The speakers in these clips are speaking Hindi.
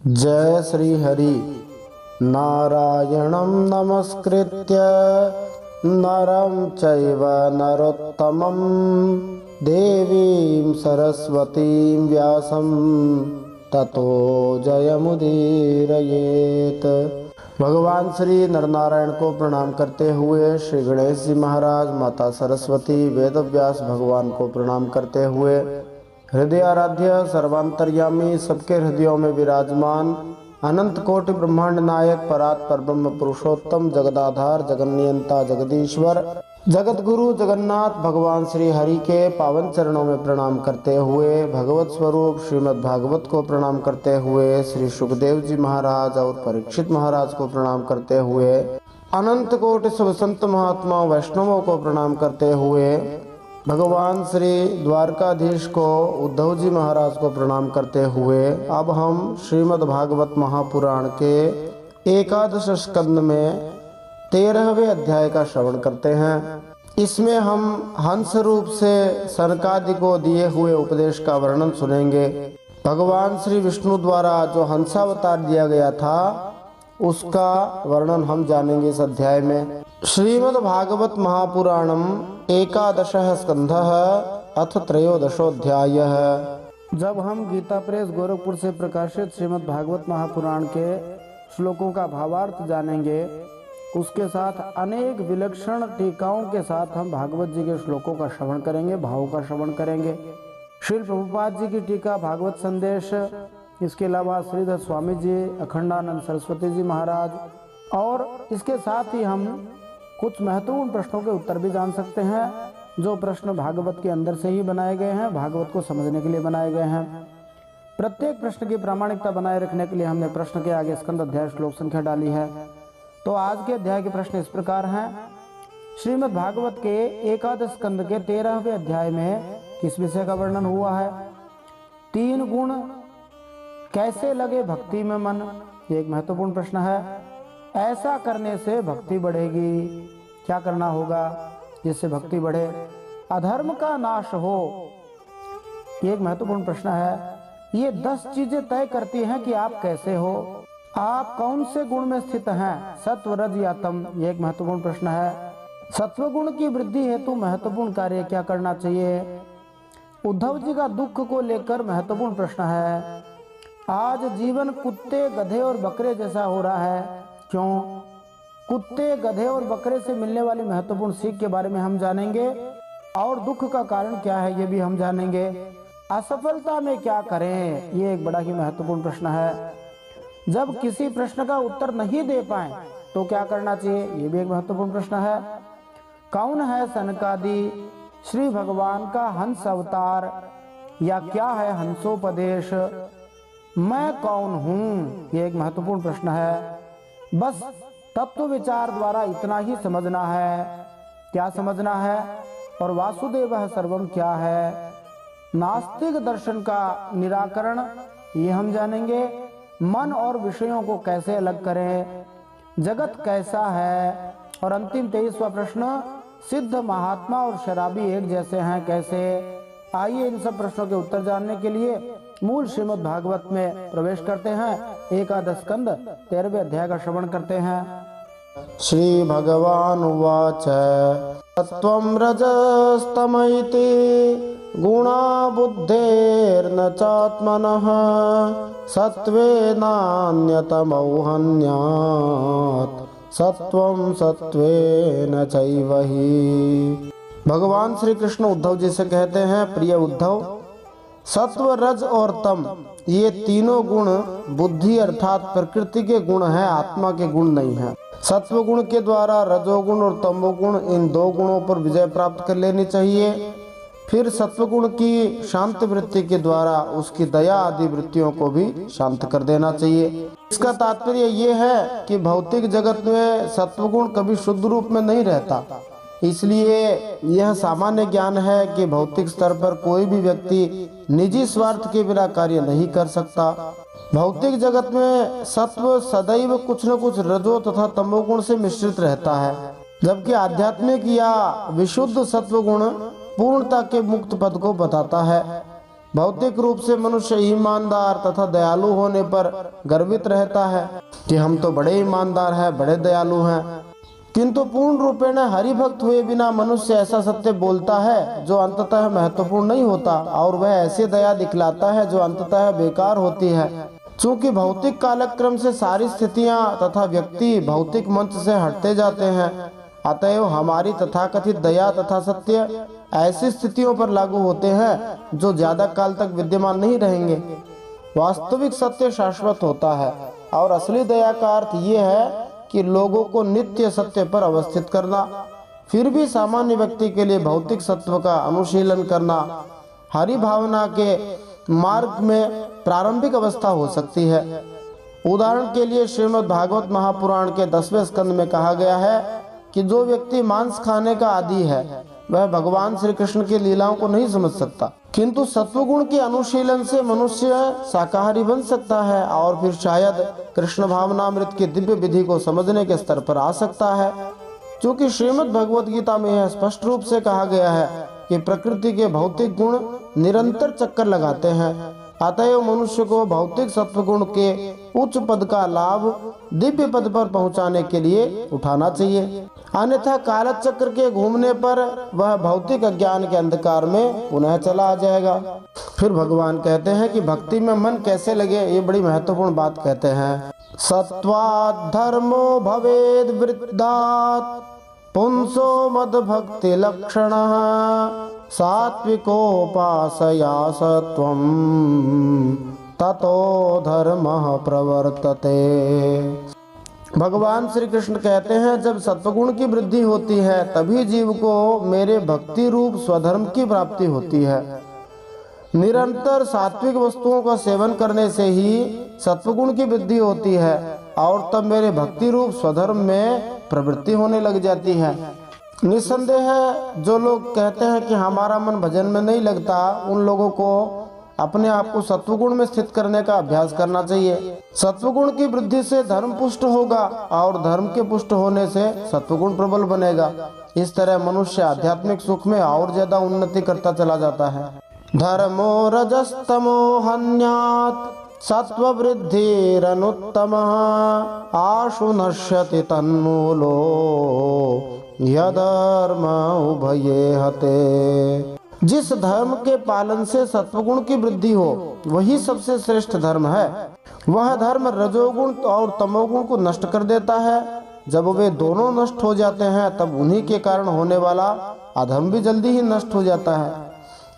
जय श्री हरि। नारायणं नमस्कृत्य नरं चैव नरोत्तमं देवीं सरस्वतीं व्यासं ततो जयमुदीरयेत्। भगवान श्री नरनारायण को प्रणाम करते हुए श्री गणेश जी महाराज, माता सरस्वती, वेद व्यास भगवान को प्रणाम करते हुए हृदय आराध्य सर्वांतर्यामी, सबके हृदयों में विराजमान, अनंत कोटि ब्रह्मांड नायक, परात् परब्रह्म पुरुषोत्तम, जगदाधार, जगन्नियंता, जगदीश्वर, जगत गुरु जगन्नाथ भगवान श्री हरि के पावन चरणों में प्रणाम करते हुए, भगवत स्वरूप श्रीमद् भागवत को प्रणाम करते हुए, श्री सुखदेव जी महाराज और परीक्षित महाराज को प्रणाम करते हुए, अनंत कोटि सब संत महात्मा वैष्णवों को प्रणाम करते हुए, भगवान श्री द्वारकाधीश को, उद्धव जी महाराज को प्रणाम करते हुए अब हम श्रीमद् भागवत महापुराण के एकादश स्कंद में 13वें अध्याय का श्रवण करते हैं। इसमें हम हंस रूप से सनकादि को दिए हुए उपदेश का वर्णन सुनेंगे। भगवान श्री विष्णु द्वारा जो हंसावतार दिया गया था उसका वर्णन हम जानेंगे इस अध्याय में। श्रीमद् भागवत महापुराणम एकादशः स्कंधः अथ त्रयोदशोऽध्यायः। जब हम गीता प्रेस गोरखपुर से प्रकाशित श्रीमद् भागवत महापुराण के श्लोकों का भावार्थ जानेंगे, उसके साथ अनेक विलक्षण टीकाओं के साथ हम भागवत जी के श्लोकों का श्रवण करेंगे, भावों का श्रवण करेंगे। श्री प्रभुपाद जी की टीका भागवत संदेश, इसके अलावा श्रीधर स्वामी जी, अखंडानंद सरस्वती जी महाराज, और इसके साथ ही हम कुछ महत्वपूर्ण प्रश्नों के उत्तर भी जान सकते हैं, जो प्रश्न भागवत के अंदर से ही बनाए गए हैं, भागवत को समझने के लिए बनाए गए हैं। प्रत्येक प्रश्न की प्रामाणिकता बनाए रखने के लिए हमने प्रश्न के आगे स्कंद अध्याय श्लोक संख्या डाली है। तो आज के अध्याय के प्रश्न इस प्रकार हैं। श्रीमद् भागवत के एकादश स्कंद के 13वें अध्याय में किस विषय का वर्णन हुआ है? 3 गुण कैसे लगे भक्ति में मन, ये एक महत्वपूर्ण प्रश्न है। ऐसा करने से भक्ति बढ़ेगी, क्या करना होगा जिससे भक्ति बढ़े? अधर्म का नाश हो, ये एक महत्वपूर्ण प्रश्न है। ये 10 चीजें तय करती हैं कि आप कैसे हो, आप कौन से गुण में स्थित हैं, सत्व, रज या तम, ये एक महत्वपूर्ण प्रश्न है। सत्व गुण की वृद्धि हेतु महत्वपूर्ण कार्य क्या करना चाहिए? उद्धव जी का दुख को लेकर महत्वपूर्ण प्रश्न है। आज जीवन कुत्ते, गधे और बकरे जैसा हो रहा है, क्यों? कुत्ते, गधे और बकरे से मिलने वाली महत्वपूर्ण सीख के बारे में हम जानेंगे, और दुख का कारण क्या है ये भी हम जानेंगे। असफलता में क्या करें, ये एक बड़ा ही महत्वपूर्ण प्रश्न है। जब किसी प्रश्न का उत्तर नहीं दे पाए तो क्या करना चाहिए, ये भी एक महत्वपूर्ण प्रश्न है। कौन है सनकादि, श्री भगवान का हंस अवतार, या क्या है हंसोपदेश? मैं कौन हूँ, ये एक महत्वपूर्ण प्रश्न है। बस तत्व विचार द्वारा इतना ही समझना है। क्या समझना है? और वासुदेवः सर्वम क्या है? नास्तिक दर्शन का निराकरण, ये हम जानेंगे। मन और विषयों को कैसे अलग करें, जगत कैसा है, और अंतिम 23वां प्रश्न, सिद्ध, महात्मा और शराबी एक जैसे हैं कैसे? आइए इन सब प्रश्नों के उत्तर जानने के लिए मूल श्रीमद् भागवत में प्रवेश करते हैं। एकादश स्कंद 13वें अध्याय का श्रवण करते हैं। श्री भगवान उवाच सत्वं रजस्तम इति गुणा बुद्धेर्न चात्मनः सत्त्वे नान्यतमो हन्यात् सत्वं सत्त्वेन चैव हि। भगवान श्री कृष्ण उद्धव जी से कहते हैं, प्रिय उद्धव, सत्व, रज और तम, ये तीनों गुण बुद्धि अर्थात प्रकृति के गुण हैं, आत्मा के गुण नहीं हैं। सत्व गुण के द्वारा रजोगुण और तमोगुण, इन 2 गुणों पर विजय प्राप्त कर लेनी चाहिए। फिर सत्व गुण की शांत वृत्ति के द्वारा उसकी दया आदि वृत्तियों को भी शांत कर देना चाहिए। इसका तात्पर्य ये है कि भौतिक जगत में सत्व गुण कभी शुद्ध रूप में नहीं रहता, इसलिए यह सामान्य ज्ञान है कि भौतिक स्तर पर कोई भी व्यक्ति निजी स्वार्थ के बिना कार्य नहीं कर सकता। भौतिक जगत में सत्व सदैव कुछ न कुछ रजो तथा तमोगुण से मिश्रित रहता है, जबकि आध्यात्मिक या विशुद्ध सत्व गुण पूर्णता के मुक्त पद को बताता है। भौतिक रूप से मनुष्य ईमानदार तथा दयालु होने पर गर्वित रहता है कि हम तो बड़े ईमानदार हैं, बड़े दयालु हैं, किंतु पूर्ण रूपेण हरिभक्त हुए बिना मनुष्य ऐसा सत्य बोलता है जो अंततः महत्वपूर्ण नहीं होता, और वह ऐसी दया दिखलाता है जो अंततः बेकार होती है। चूंकि भौतिक कालक्रम से सारी स्थितियां तथा व्यक्ति भौतिक मंच से हटते जाते हैं, अतएव हमारी तथाकथित दया तथा सत्य ऐसी स्थितियों पर लागू होते हैं जो ज्यादा काल तक विद्यमान नहीं रहेंगे। वास्तविक सत्य शाश्वत होता है, और असली दया का अर्थ ये है कि लोगों को नित्य सत्य पर अवस्थित करना। फिर भी सामान्य व्यक्ति के लिए भौतिक सत्व का अनुशीलन करना हरि भावना के मार्ग में प्रारंभिक अवस्था हो सकती है। उदाहरण के लिए श्रीमद् भागवत महापुराण के 10वें स्कंद में कहा गया है कि जो व्यक्ति मांस खाने का आदी है वह भगवान श्री कृष्ण की लीलाओं को नहीं समझ सकता, किंतु सत्वगुण के अनुशीलन से मनुष्य शाकाहारी बन सकता है और फिर शायद कृष्ण भावनामृत की दिव्य विधि को समझने के स्तर पर आ सकता है। क्योंकि श्रीमद् भगवद गीता में यह स्पष्ट रूप से कहा गया है कि प्रकृति के भौतिक गुण निरंतर चक्कर लगाते हैं, अतएव मनुष्य को भौतिक सत्व गुण के उच्च पद का लाभ दिव्य पद पर पहुंचाने के लिए उठाना चाहिए, अन्यथा काल चक्र के घूमने पर वह भौतिक अज्ञान के अंधकार में पुनः चला आ जाएगा। फिर भगवान कहते हैं कि भक्ति में मन कैसे लगे, ये बड़ी महत्वपूर्ण बात कहते हैं। सत्वात् धर्मो भवेद वृद्धात् पुंसो मद भक्ति लक्षणः सात्विकोपासया सत्वं ततो धर्मः प्रवर्तते। भगवान श्री कृष्ण कहते हैं जब सत्वगुण की वृद्धि होती है तभी जीव को मेरे भक्ति रूप स्वधर्म की प्राप्ति होती है। निरंतर सात्विक वस्तुओं का सेवन करने से ही सत्वगुण की वृद्धि होती है और तब मेरे भक्ति रूप स्वधर्म में प्रवृत्ति होने लग जाती है। निस्संदेह है जो लोग कहते हैं कि हमारा मन भजन में नहीं लगता, उन लोगों को अपने आप को सत्वगुण में स्थित करने का अभ्यास करना चाहिए। सत्वगुण की वृद्धि से धर्म पुष्ट होगा और धर्म के पुष्ट होने से सत्वगुण प्रबल बनेगा। इस तरह मनुष्य आध्यात्मिक सुख में और ज्यादा उन्नति करता चला जाता है। धर्मो रजस्तमो हन्यात् सत्व वृद्धिरनुत्तमः आशु नश्यति तन्मूलो यधर्म उभये हते। जिस धर्म के पालन से सत्वगुण की वृद्धि हो वही सबसे श्रेष्ठ धर्म है। वह धर्म रजोगुण और तमोगुण को नष्ट कर देता है। जब वे दोनों नष्ट हो जाते हैं तब उन्हीं के कारण होने वाला अधर्म भी जल्दी ही नष्ट हो जाता है,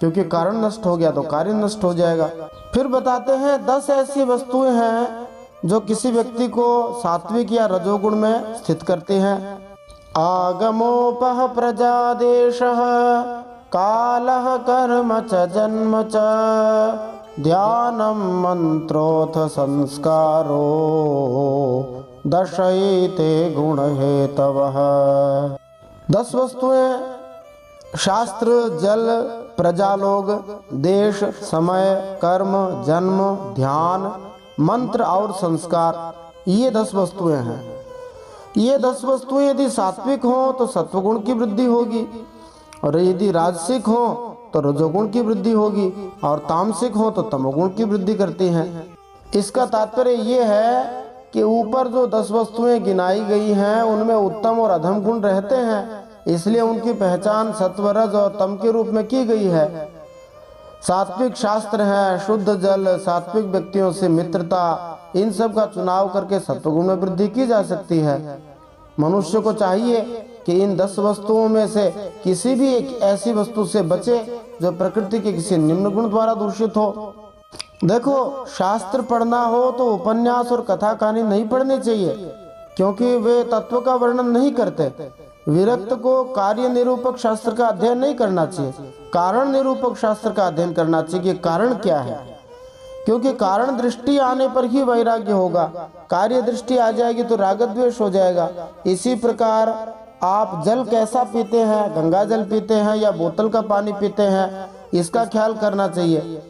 क्योंकि कारण नष्ट हो गया तो कार्य नष्ट हो जाएगा। फिर बताते हैं 10 ऐसी वस्तुएं हैं जो किसी व्यक्ति को सात्विक या रजोगुण में स्थित करती हैं। आगमोपह प्रजादेशः कालः कर्म च जन्म च ध्यानं मंत्रोऽथ संस्कारो दशैते गुण हेतवः। 10 वस्तुएं शास्त्र, जल, प्रजा लोग, देश, समय, कर्म, जन्म, ध्यान, मंत्र और संस्कार, ये 10 वस्तुएं हैं। ये 10 वस्तुएं यदि सात्विक हो तो सत्वगुण की वृद्धि होगी, और यदि राजसिक हो तो रजोगुण की वृद्धि होगी, और तामसिक हो तो तमोगुण की वृद्धि करती हैं। इसका तात्पर्य ये है कि ऊपर जो 10 वस्तुएं गिनाई गई हैं उनमें उत्तम और अधम गुण रहते हैं, इसलिए उनकी पहचान सत्व, रज और तम के रूप में की गई है। सात्विक शास्त्र है, शुद्ध जल, सात्विक व्यक्तियों से मित्रता, इन सब का चुनाव करके सत्वगुण में वृद्धि की जा सकती है। मनुष्य को चाहिए कि इन 10 वस्तुओं में से किसी भी एक ऐसी वस्तु से बचे जो प्रकृति के किसी निम्न गुण द्वारा दूषित हो। देखो, शास्त्र पढ़ना हो तो उपन्यास और कथा कहानी नहीं पढ़नी चाहिए, क्योंकि वे तत्व का वर्णन नहीं करते। विरक्त को कार्य निरूपक शास्त्र का अध्ययन नहीं करना चाहिए, कारण निरूपक शास्त्र का अध्ययन करना चाहिए कि कारण क्या है, क्योंकि कारण दृष्टि आने पर ही वैराग्य होगा। कार्य दृष्टि आ जाएगी तो राग द्वेष हो जाएगा। इसी प्रकार आप जल कैसा पीते हैं, गंगा जल पीते हैं या बोतल का पानी पीते हैं, इसका ख्याल करना चाहिए।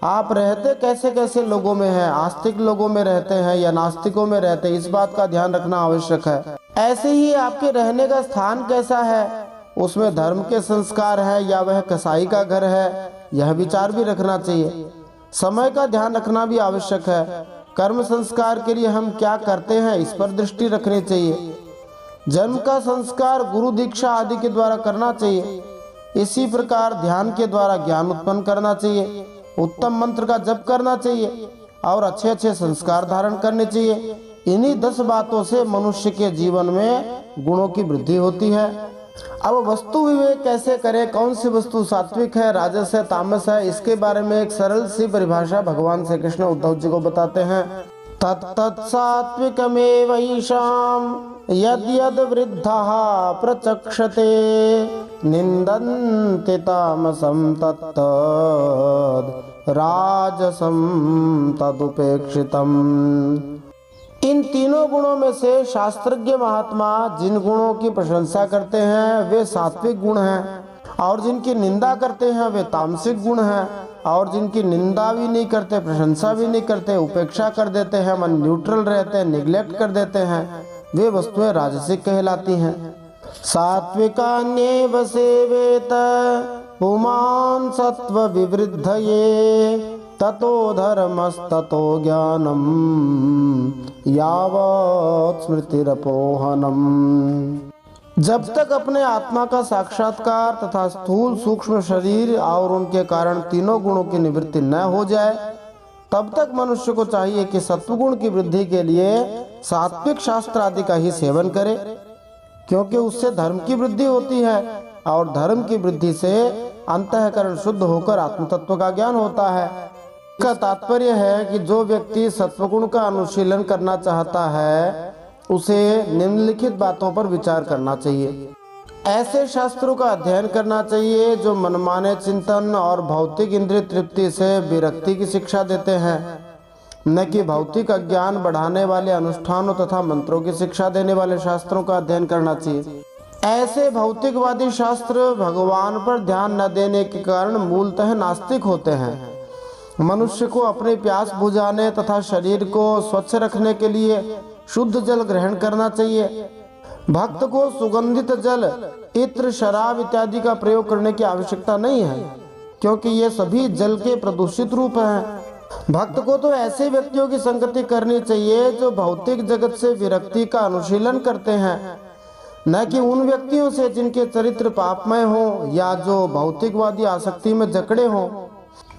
आप रहते कैसे कैसे लोगों में हैं, आस्तिक लोगों में रहते हैं या नास्तिकों में रहते हैं, इस बात का ध्यान रखना आवश्यक है। ऐसे ही आपके रहने का स्थान कैसा है, उसमें धर्म के संस्कार है या वह कसाई का घर है यह विचार भी रखना चाहिए। समय का ध्यान रखना भी आवश्यक है। कर्म संस्कार के लिए हम क्या करते हैं इस पर दृष्टि रखनी चाहिए। जन्म का संस्कार गुरु दीक्षा आदि के द्वारा करना चाहिए। इसी प्रकार ध्यान के द्वारा ज्ञान उत्पन्न करना चाहिए, उत्तम मंत्र का जप करना चाहिए और अच्छे अच्छे संस्कार धारण करने चाहिए। इन्हीं 10 बातों से मनुष्य के जीवन में गुणों की वृद्धि होती है। अब वस्तु विवेक कैसे करें, कौन सी वस्तु सात्विक है, राजस है, तामस है, इसके बारे में एक सरल सी परिभाषा भगवान श्री कृष्ण उद्धव जी को बताते हैं। तत्तत् सात्विकमेवैषां यद् यद् वृद्धाः प्रचक्षते निन्दन्ति तामसं तत्तद् राजसं तदुपेक्षितम्। इन तीनों गुणों में से शास्त्रज्ञ महात्मा जिन गुणों की प्रशंसा करते हैं वे सात्विक गुण हैं, और जिनकी निंदा करते हैं वे तामसिक गुण हैं, और जिनकी निंदा भी नहीं करते, प्रशंसा भी नहीं करते, उपेक्षा कर देते हैं, मन न्यूट्रल रहते हैं, निग्लेक्ट कर देते हैं, वे वस्तुएं राजसिक कहलाती हैं। सात्विकान्येव सेवेत पुमान् सत्व विवृद्धये ततो धर्मस्ततो ज्ञानम यावत् स्मृतिरपोहनम। जब तक अपने आत्मा का साक्षात्कार तथा स्थूल सूक्ष्म शरीर और उनके कारण तीनों गुणों की निवृत्ति न हो जाए तब तक मनुष्य को चाहिए कि सत्वगुण की वृद्धि के लिए सात्विक शास्त्र आदि का ही सेवन करे, क्योंकि उससे धर्म की वृद्धि होती है और धर्म की वृद्धि से अंतःकरण शुद्ध होकर आत्म तत्व का ज्ञान होता है। इसका तात्पर्य है कि जो व्यक्ति सत्वगुण का अनुशीलन करना चाहता है उसे निम्नलिखित बातों पर विचार करना चाहिए। ऐसे शास्त्रों का अध्ययन करना चाहिए जो मनमाने चिंतन और भौतिक इंद्रिय तृप्ति से विरक्ति की शिक्षा देते हैं, न कि भौतिक अज्ञान बढ़ाने वाले अनुष्ठानों तथा मंत्रों की शिक्षा देने वाले शास्त्रों का अध्ययन करना चाहिए। ऐसे भौतिकवादी शास्त्र भगवान पर ध्यान न देने के कारण मूलतः नास्तिक होते हैं। मनुष्य को अपनी प्यास बुझाने तथा शरीर को स्वच्छ रखने के लिए शुद्ध जल ग्रहण करना चाहिए। भक्त को सुगंधित जल, इत्र, शराब इत्यादि का प्रयोग करने की आवश्यकता नहीं है, क्योंकि ये सभी जल के प्रदूषित रूप हैं। भक्त को तो ऐसे व्यक्तियों की संगति करनी चाहिए जो भौतिक जगत से विरक्ति का अनुशीलन करते हैं, न कि उन व्यक्तियों से जिनके चरित्र पापमय हो या जो भौतिकवादी आसक्ति में जकड़े हों।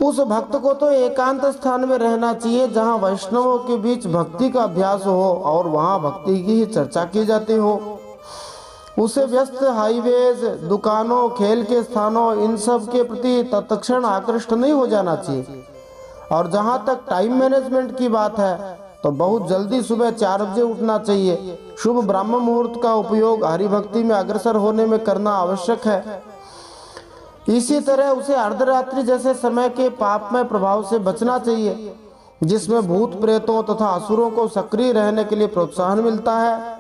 उस भक्त को तो एकांत स्थान में रहना चाहिए जहाँ वैष्णवों के बीच भक्ति का अभ्यास हो और वहाँ भक्ति की ही चर्चा की जाती हो। उसे व्यस्त हाईवेज, दुकानों, खेल के स्थानों, इन सब के प्रति तत्क्षण आकृष्ट नहीं हो जाना चाहिए। और जहाँ तक टाइम मैनेजमेंट की बात है तो बहुत जल्दी सुबह 4 बजे उठना चाहिए। शुभ ब्राह्म मुहूर्त का उपयोग हरिभक्ति में अग्रसर होने में करना आवश्यक है। इसी तरह उसे अर्धरात्रि जैसे समय के पापमय प्रभाव से बचना चाहिए, जिसमें भूत प्रेतों तथा असुरों को सक्रिय रहने के लिए प्रोत्साहन मिलता है।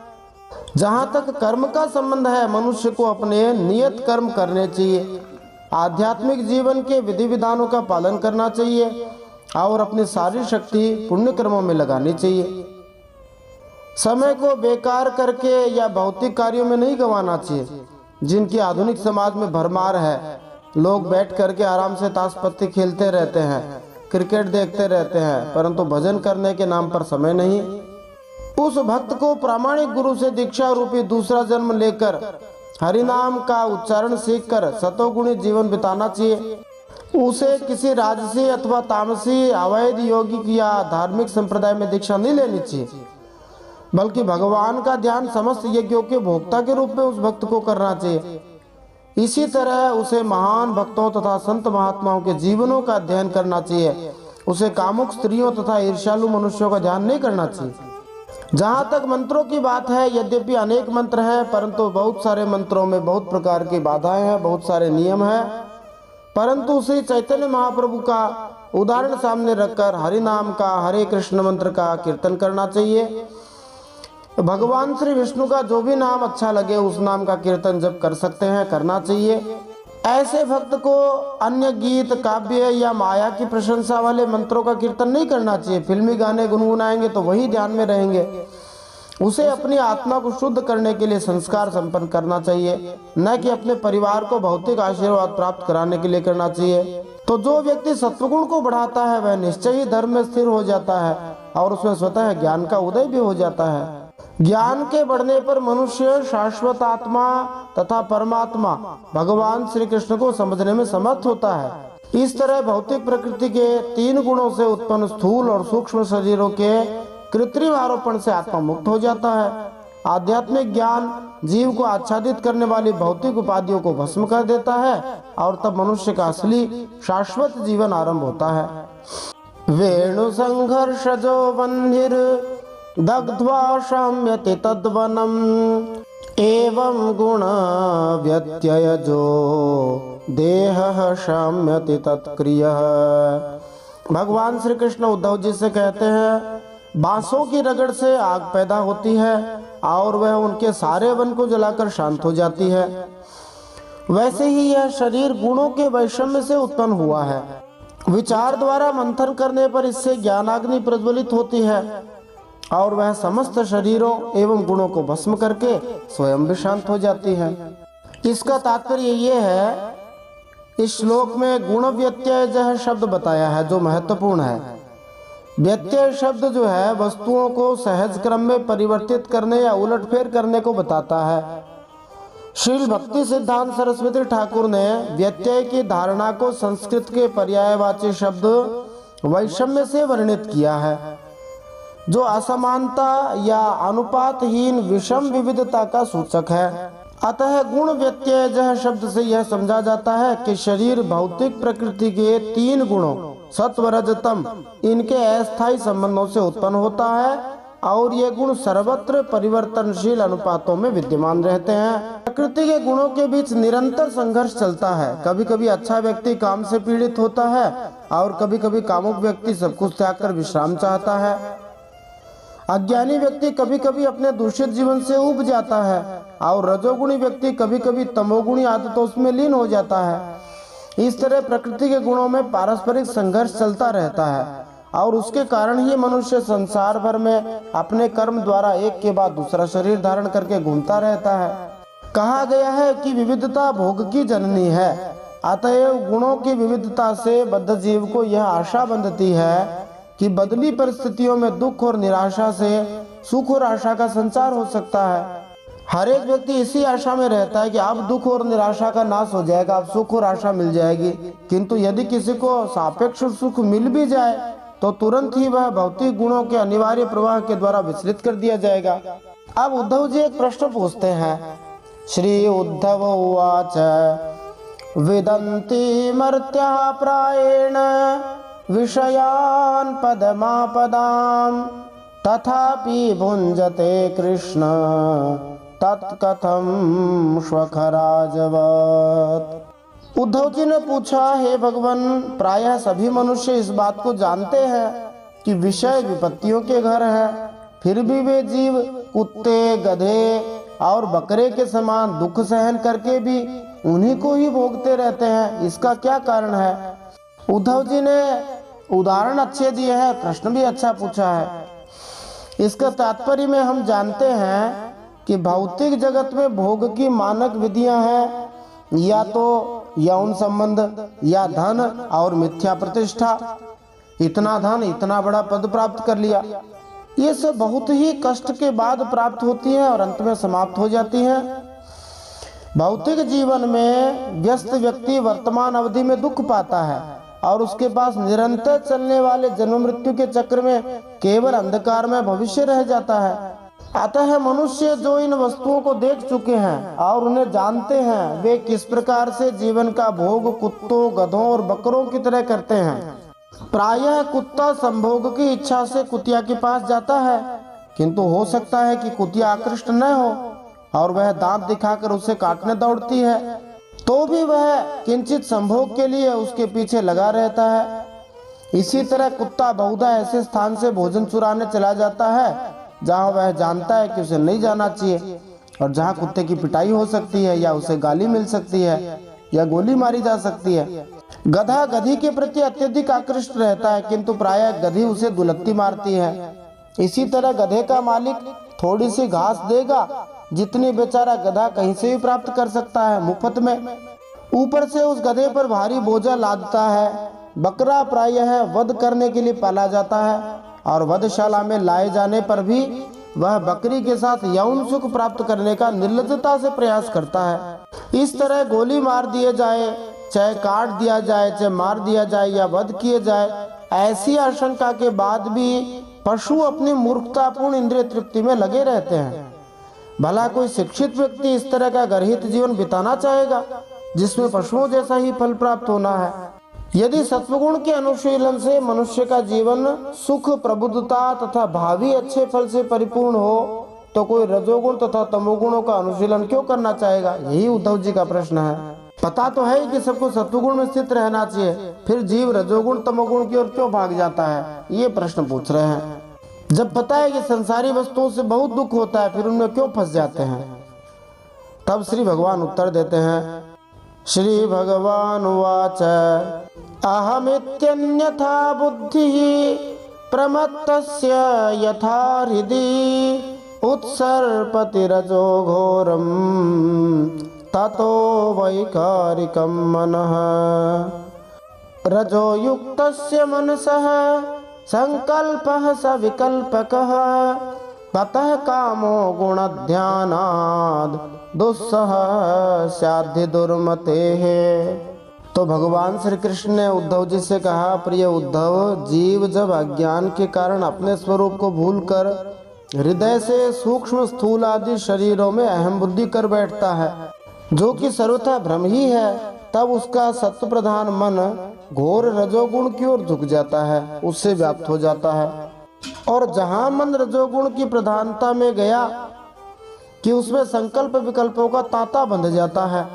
जहाँ तक कर्म का संबंध है, मनुष्य को अपने नियत कर्म करने चाहिए, आध्यात्मिक जीवन के विधि विधानों का पालन करना चाहिए और अपनी सारी शक्ति पुण्य कर्मों में लगानी चाहिए। समय को बेकार करके या भौतिक कार्यों में नहीं गंवाना चाहिए, जिनकी आधुनिक समाज में भरमार है। लोग बैठ करके आराम से ताश पत्ती खेलते रहते हैं, क्रिकेट देखते रहते हैं, परंतु भजन करने के नाम पर समय नहीं। उस भक्त को प्रामाणिक गुरु से दीक्षा रूपी दूसरा जन्म लेकर हरिनाम का उच्चारण सीखकर सतोगुणी जीवन बिताना चाहिए। उसे किसी राजसी अथवा तामसी अवैध यौगिक या धार्मिक संप्रदाय में दीक्षा नहीं लेनी चाहिए, बल्कि भगवान का ध्यान समस्त यज्ञों के भोक्ता के रूप में उस भक्त को करना चाहिए। इसी तरह उसे महान भक्तों तथा संत महात्माओं के जीवनों का अध्ययन करना चाहिए। उसे कामुक स्त्रियों तथा ईर्ष्यालु मनुष्यों का ध्यान नहीं करना चाहिए। जहाँ तक मंत्रों की बात है, यद्यपि अनेक मंत्र हैं, परंतु बहुत सारे मंत्रों में बहुत प्रकार की बाधाएं हैं, बहुत सारे नियम हैं, परंतु श्री चैतन्य महाप्रभु का उदाहरण सामने रखकर हरि नाम का, हरे कृष्ण मंत्र का कीर्तन करना चाहिए। भगवान श्री विष्णु का जो भी नाम अच्छा लगे उस नाम का कीर्तन जब कर सकते हैं, करना चाहिए। ऐसे भक्त को अन्य गीत, काव्य या माया की प्रशंसा वाले मंत्रों का कीर्तन नहीं करना चाहिए। फिल्मी गाने गुनगुनाएंगे तो वही ध्यान में रहेंगे। उसे अपनी आत्मा को शुद्ध करने के लिए संस्कार संपन्न करना चाहिए, न कि अपने परिवार को भौतिक आशीर्वाद प्राप्त कराने के लिए करना चाहिए। तो जो व्यक्ति सत्वगुण को बढ़ाता है वह निश्चय ही धर्म में स्थिर हो जाता है और उसमें स्वतः ज्ञान का उदय भी हो जाता है। ज्ञान के बढ़ने पर मनुष्य शाश्वत आत्मा तथा परमात्मा भगवान श्री कृष्ण को समझने में समर्थ होता है। इस तरह भौतिक प्रकृति के 3 गुणों से उत्पन्न स्थूल और सूक्ष्म शरीरों के कृत्रिम आरोपण से आत्मा मुक्त हो जाता है। आध्यात्मिक ज्ञान जीव को आच्छादित करने वाली भौतिक उपाधियों को भस्म कर देता है और तब मनुष्य का असली शाश्वत जीवन आरंभ होता है। वेणु संघर्षजो वह्निर दग्ध्वा शाम्यति तद्वनम् एवं गुण व्यत्ययजो देहः शाम्यति तत्क्रियः। भगवान श्री कृष्ण उद्धव जी से कहते हैं, बांसों की रगड़ से आग पैदा होती है और वह उनके सारे वन को जलाकर शांत हो जाती है। वैसे ही यह शरीर गुणों के वैषम्य से उत्पन्न हुआ है। विचार द्वारा मंथन करने पर इससे ज्ञानाग्नि प्रज्वलित होती है और वह समस्त शरीरों एवं गुणों को भस्म करके स्वयं भी शांत हो जाती है। इसका तात्पर्य ये है, इस श्लोक में गुण व्यत्यय शब्द बताया है जो महत्वपूर्ण है। व्यत्यय शब्द जो है वस्तुओं को सहज क्रम में परिवर्तित करने या उलटफेर करने को बताता है। श्रील भक्ति सिद्धांत सरस्वती ठाकुर ने व्यत्यय की धारणा को संस्कृत के पर्यायवाची शब्द वैषम्य से वर्णित किया है, जो असमानता या अनुपातहीन विषम विविधता का सूचक है। अतः गुण व्यत्यय शब्द से यह समझा जाता है कि शरीर भौतिक प्रकृति के 3 गुणों सत्व रज तम इनके अस्थायी संबंधों से उत्पन्न होता है और ये गुण सर्वत्र परिवर्तनशील अनुपातों में विद्यमान रहते हैं। प्रकृति के गुणों के बीच निरंतर संघर्ष चलता है। कभी कभी अच्छा व्यक्ति काम से पीड़ित होता है और कभी कभी कामुक व्यक्ति सब कुछ त्याग कर विश्राम चाहता है। अज्ञानी व्यक्ति कभी कभी अपने दूषित जीवन से उब जाता है और रजोगुणी व्यक्ति कभी कभी तमोगुणी आदतों में लीन हो जाता है। इस तरह प्रकृति के गुणों में पारस्परिक संघर्ष चलता रहता है और उसके कारण ही मनुष्य संसार भर में अपने कर्म द्वारा एक के बाद दूसरा शरीर धारण करके घूमता रहता है। कहा गया है कि विविधता भोग की जननी है। अतएव गुणों की विविधता से बद्ध जीव को यह आशा बंधती है कि बदली परिस्थितियों में दुख और निराशा से सुख और आशा का संचार हो सकता है। हर एक व्यक्ति इसी आशा में रहता है कि अब दुख और निराशा का नाश हो जाएगा, अब सुख और आशा मिल जाएगी। किंतु यदि किसी को सापेक्ष सुख मिल भी जाए तो तुरंत ही वह भौतिक गुणों के अनिवार्य प्रवाह के द्वारा विचलित कर दिया जाएगा। अब उद्धव जी एक प्रश्न पूछते हैं। श्री उद्धव उवाच विदन्ति मर्त्या प्रायेण विषयान् पदमापदाम् तथापि भुञ्जते कृष्ण तत्कथं श्वखराजवत्। उद्धव जी ने पूछा, हे भगवान, प्रायः सभी मनुष्य इस बात को जानते हैं कि विषय विपत्तियों के घर है, फिर भी वे जीव कुत्ते, गधे और बकरे के समान दुख सहन करके भी उन्हीं को ही भोगते रहते हैं। इसका क्या कारण है? उद्धव जी ने उदाहरण अच्छे दिए हैं, प्रश्न भी अच्छा पूछा है। इसका तात्पर्य में हम जानते हैं कि भौतिक जगत में भोग की मानक विधियां हैं, या तो यौन संबंध या धन और मिथ्या प्रतिष्ठा। इतना धन, इतना बड़ा पद प्राप्त कर लिया, ये सब बहुत ही कष्ट के बाद प्राप्त होती हैं और अंत में समाप्त हो जाती हैं। भौतिक जीवन में व्यस्त व्यक्ति वर्तमान अवधि में दुख पाता है और उसके पास निरंतर चलने वाले जन्म मृत्यु के चक्र में केवल अंधकार में भविष्य रह जाता है। अतः मनुष्य जो इन वस्तुओं को देख चुके हैं और उन्हें जानते हैं, वे किस प्रकार से जीवन का भोग कुत्तों, गधों और बकरों की तरह करते हैं। प्रायः कुत्ता संभोग की इच्छा से कुतिया के पास जाता है, किंतु हो सकता है कि कुतिया आकृष्ट न हो और वह दांत दिखाकर उसे काटने दौड़ती है, तो भी वह किंचित संभोग के लिए उसके पीछे लगा रहता है। इसी तरह कुत्ता बहुधा ऐसे स्थान से भोजन चुराने चला जाता है जहाँ वह जानता है कि उसे नहीं जाना चाहिए और जहाँ कुत्ते की पिटाई हो सकती है या उसे गाली मिल सकती है या गोली मारी जा सकती है। गधा गधी के प्रति अत्यधिक आकृष्ट रहता है, किंतु प्रायः गधी उसे दुलत्ती मारती है। इसी तरह गधे का मालिक थोड़ी सी घास देगा जितनी बेचारा गधा कहीं से भी प्राप्त कर सकता है मुफ्त में। ऊपर से उस गधे पर भारी बोझा लादता है। बकरा प्रायः वध करने के लिए पाला जाता है और वधशाला में लाए जाने पर भी वह बकरी के साथ यौन सुख प्राप्त करने का निर्लज्जता से प्रयास करता है। इस तरह गोली मार दिए जाए, चाहे काट दिया जाए, चाहे मार दिया जाए या वध किए जाए, ऐसी आशंका के बाद भी पशु अपनी मूर्खतापूर्ण इंद्रिय तृप्ति में लगे रहते हैं। भला कोई शिक्षित व्यक्ति इस तरह का गर्हित जीवन बिताना चाहेगा जिसमें पशुओं जैसा ही फल प्राप्त होना है? यदि सत्वगुण के अनुशीलन से मनुष्य का जीवन सुख, प्रबुद्धता तथा भावी अच्छे फल से परिपूर्ण हो तो कोई रजोगुण तथा तमोगुणों का अनुशीलन क्यों करना चाहेगा? यही उद्धव जी का प्रश्न है। पता तो है कि सबको सत्वगुण में स्थित रहना चाहिए, फिर जीव रजोगुण तमोगुण की ओर क्यों भाग जाता है? ये प्रश्न पूछ रहे हैं। जब पता है कि संसारी वस्तुओं से बहुत दुख होता है, फिर उनमें क्यों फंस जाते हैं? तब श्री भगवान उत्तर देते हैं। श्री भगवान उवाच अहमित्यन्यथा बुद्धिः प्रमत्तस्य यथा हृदि उत्सर्पति रजो घोरम ततो वैकारिकं मनः रजो युक्तस्य मनसः संकल्पः स विकल्पकः ततः कामो गुणध्यानाद् दुस्सह स्याद्धि दुर्मतेः। तो भगवान श्री कृष्ण ने उद्धव जी से कहा, प्रिय उद्धव, जीव जब अज्ञान के कारण अपने स्वरूप को भूलकर हृदय से सूक्ष्म स्थूल आदि शरीरों में अहम बुद्धि कर बैठता है, जो कि सर्वथा भ्रम ही है, तब उसका सत्व प्रधान मन घोर रजोगुण की ओर झुक जाता है, उससे व्याप्त हो जाता है। और जहाँ मन रजोगुण की प्रधानता में गया कि उसमें संकल्प विकल्पों का तांता बंध जाता है,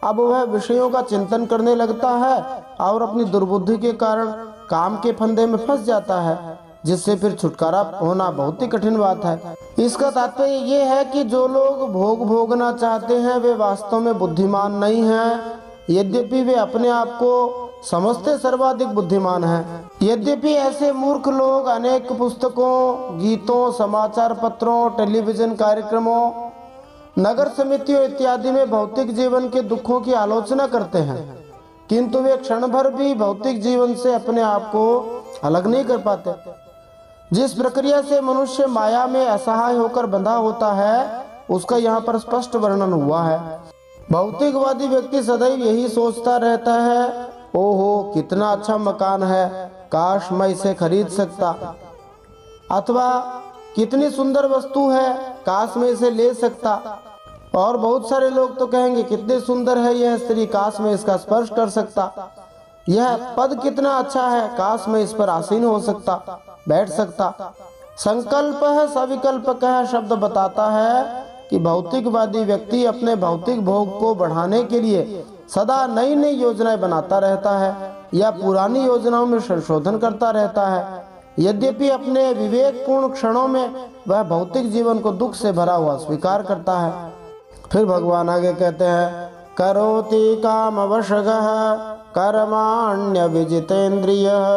अब वह विषयों का चिंतन करने लगता है और अपनी दुर्बुद्धि के कारण काम के फंदे में फंस जाता है, जिससे फिर छुटकारा होना बहुत ही कठिन बात है। इसका तात्पर्य ये है कि जो लोग भोग भोगना चाहते हैं वे वास्तव में बुद्धिमान नहीं हैं, यद्यपि वे अपने आप को समझते सर्वाधिक बुद्धिमान हैं। यद्यपि ऐसे मूर्ख लोग अनेक पुस्तकों, गीतों, समाचार पत्रों, टेलीविजन कार्यक्रमों, नगर समितियों इत्यादि में भौतिक जीवन के दुखों की आलोचना करते हैं, किंतु वे क्षण भर भी भौतिक जीवन से अपने आप को अलग नहीं कर पाते। जिस प्रक्रिया से मनुष्य माया में असहाय होकर बंधा होता है, उसका यहाँ पर स्पष्ट वर्णन हुआ है। भौतिकवादी व्यक्ति सदैव यही सोचता रहता है, ओहो कितना अच्छा मकान है, काश मैं इसे खरीद सकता, अथवा कितनी सुंदर वस्तु है, काश मैं इसे ले सकता। और बहुत सारे लोग तो कहेंगे कितनी सुंदर है यह स्त्री, काश मैं इसका स्पर्श कर सकता। यह पद कितना अच्छा है, काश मैं इस पर आसीन हो सकता, बैठ सकता। संकल्प है सविकल्पक है शब्द बताता है कि भौतिकवादी व्यक्ति अपने भौतिक भोग को बढ़ाने के लिए सदा नई नई योजनाएं बनाता रहता है या पुरानी योजनाओं में संशोधन करता रहता है। यद्यपि अपने विवेकपूर्ण क्षणों में वह भौतिक जीवन को दुख से भरा हुआ स्वीकार करता है। फिर भगवान आगे कहते हैं, करोति काम वशगः कर्माण्य विजितेन्द्रियः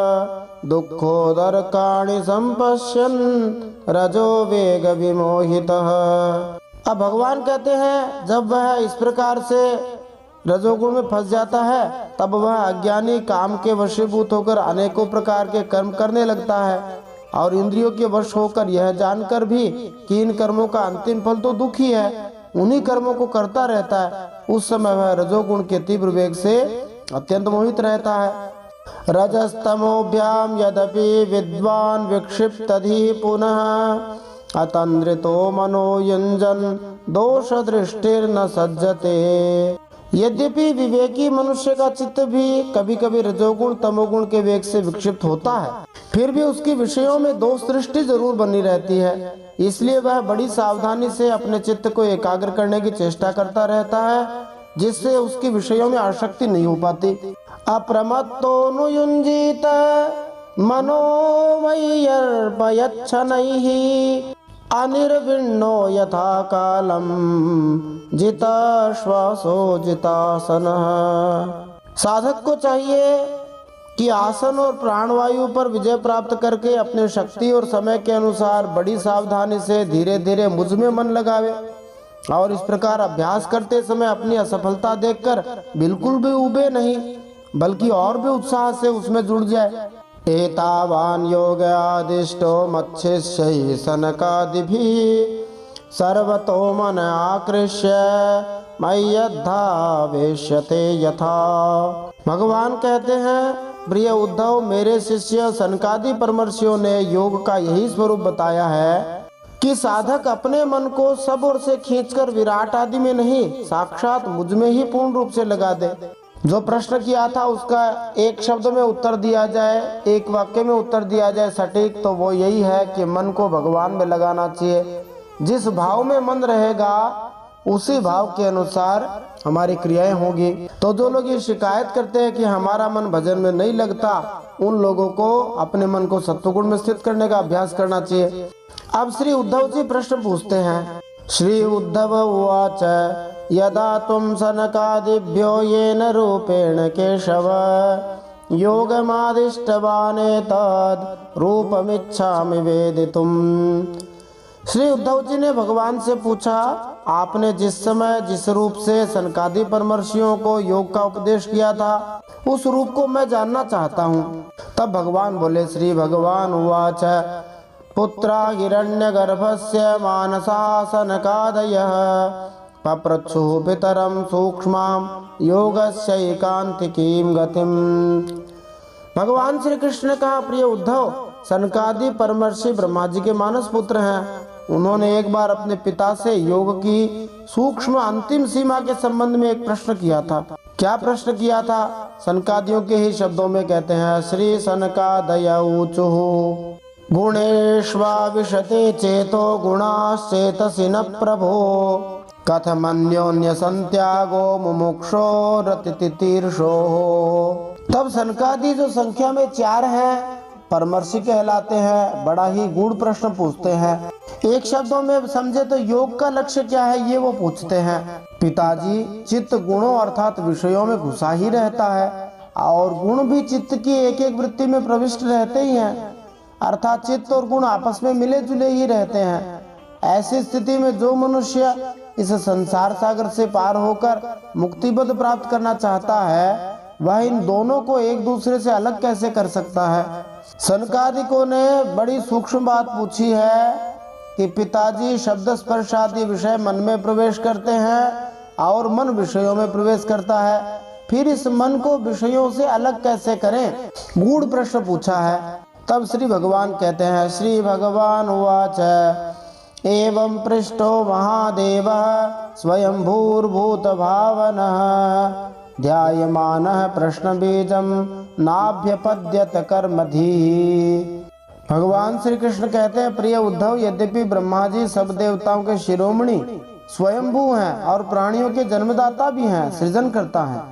दुःखोदर्काणि संपश्यन् रजो वेग विमोहितः। अब भगवान कहते हैं जब वह इस प्रकार से रजोगुण में फंस जाता है, तब वह अज्ञानी काम के वशीभूत होकर अनेकों प्रकार के कर्म करने लगता है और इंद्रियों के वश होकर यह जानकर भी कि इन कर्मों का अंतिम फल तो दुख ही है, उन्हीं कर्मों को करता रहता है। उस समय वह रजोगुण के तीव्र वेग से अत्यंत मोहित रहता है। रजस्तमोभ्याम यद्यपि विद्वान विक्षिप्तधि पुनः अतंद्रितो मनोयंजन दोष दृष्टिर्न सज्जते। यद्यपि विवेकी मनुष्य का चित्त भी कभी कभी रजोगुण तमोगुण के वेग से विक्षिप्त होता है, फिर भी उसकी विषयों में दोष दृष्टि जरूर बनी रहती है। इसलिए वह बड़ी सावधानी से अपने चित्त को एकाग्र करने की चेष्टा करता रहता है, जिससे उसकी विषयों में आसक्ति नहीं हो पाती। अप्रमत्तोऽनुयुञ्जीत मनोमय्यर्पयच्छनैः अनिर्विण्णो यथा कालम जिताश्वासो जितासनः। साधक को चाहिए कि आसन और प्राणवायु पर विजय प्राप्त करके अपने शक्ति और समय के अनुसार बड़ी सावधानी से धीरे धीरे मुझ में मन लगावे, और इस प्रकार अभ्यास करते समय अपनी असफलता देखकर बिल्कुल भी उबे नहीं, बल्कि और भी उत्साह से उसमें जुड़ जाए। एतावान योग आदिष्टो मच्छिष्य सनकादिभिः सर्वतो मन आकृष्य मय्यधावेश्यते यथा। भगवान कहते हैं, प्रिय उद्धव, मेरे शिष्य सनकादि परमर्षियों ने योग का यही स्वरूप बताया है कि साधक अपने मन को सब ओर से खींचकर विराट आदि में नहीं, साक्षात मुझ में ही पूर्ण रूप से लगा दे। जो प्रश्न किया था उसका एक शब्द में उत्तर दिया जाए, एक वाक्य में उत्तर दिया जाए सटीक, तो वो यही है कि मन को भगवान में लगाना चाहिए। जिस भाव में मन रहेगा उसी भाव के अनुसार हमारी क्रियाएं होगी। तो जो लोग ये शिकायत करते हैं कि हमारा मन भजन में नहीं लगता, उन लोगों को अपने मन को सत्वगुण में स्थित करने का अभ्यास करना चाहिए। अब श्री उद्धव जी प्रश्न पूछते हैं। श्री उद्धव उवाच यदा तुम सनकादिभ्यो येन रूपेण केशव योगमादिष्टवाने तद रूपमिच्छामि वेदितुम्। श्री उद्धव जी ने भगवान से पूछा, आपने जिस समय जिस रूप से सनकादि परमर्षियों को योग का उपदेश किया था, उस रूप को मैं जानना चाहता हूँ। तब भगवान बोले, श्री भगवान उवाच पुत्रा हिरण्यगर्भस्य मानसा सनकादयः पप्रच्छुः पितरं सूक्ष्मां योगस्यैकान्तिकीं गतिम्। भगवान श्री कृष्ण ने कहा, प्रिय उद्धव, सनकादि परमर्षि ब्रह्मा जी के मानस पुत्र हैं। उन्होंने एक बार अपने पिता से योग की सूक्ष्म अंतिम सीमा के संबंध में एक प्रश्न किया था। क्या प्रश्न किया था? सनकादियों के ही शब्दों में कहते हैं, श्री सनकादय ऊचुः गुणेष्वा विशते चेतो गुणाश्चेतसि न प्रभो कथमन्योन्य संत्यागो मुमुक्षो रतितीर्षो। तब सनकादि जो संख्या में 4 हैं, परमर्षि कहलाते हैं, बड़ा ही गूढ़ प्रश्न पूछते हैं। एक शब्दों में समझे तो योग का लक्ष्य क्या है, ये वो पूछते हैं। पिताजी, चित्त गुणों अर्थात विषयों में घुसा ही रहता है और गुण भी चित्त की एक एक वृत्ति में प्रविष्ट रहते ही हैं, अर्थात चित्त और गुण आपस में मिले जुले ही रहते हैं। ऐसी स्थिति में जो मनुष्य इस संसार सागर से पार होकर मुक्तिपद प्राप्त करना चाहता है, वह इन दोनों को एक दूसरे से अलग कैसे कर सकता है? सनकादिकों ने बड़ी सूक्ष्म बात पूछी है कि पिताजी, शब्द स्पर्श आदि विषय मन में प्रवेश करते हैं और मन विषयों में प्रवेश करता है, फिर इस मन को विषयों से अलग कैसे करें? गूढ़ प्रश्न पूछा है। तब श्री भगवान कहते हैं, श्री भगवान उवाच एवं पृष्ठो महादेवः स्वयंभूर्भूत भावनः ध्यायमानः प्रश्न बीजम नाभ्यपद्यत कर्मधि। भगवान श्री कृष्ण कहते हैं, प्रिय उद्धव, यद्यपि ब्रह्मा जी सब देवताओं के शिरोमणि स्वयंभू हैं और प्राणियों के जन्मदाता भी हैं, सृजन करता है,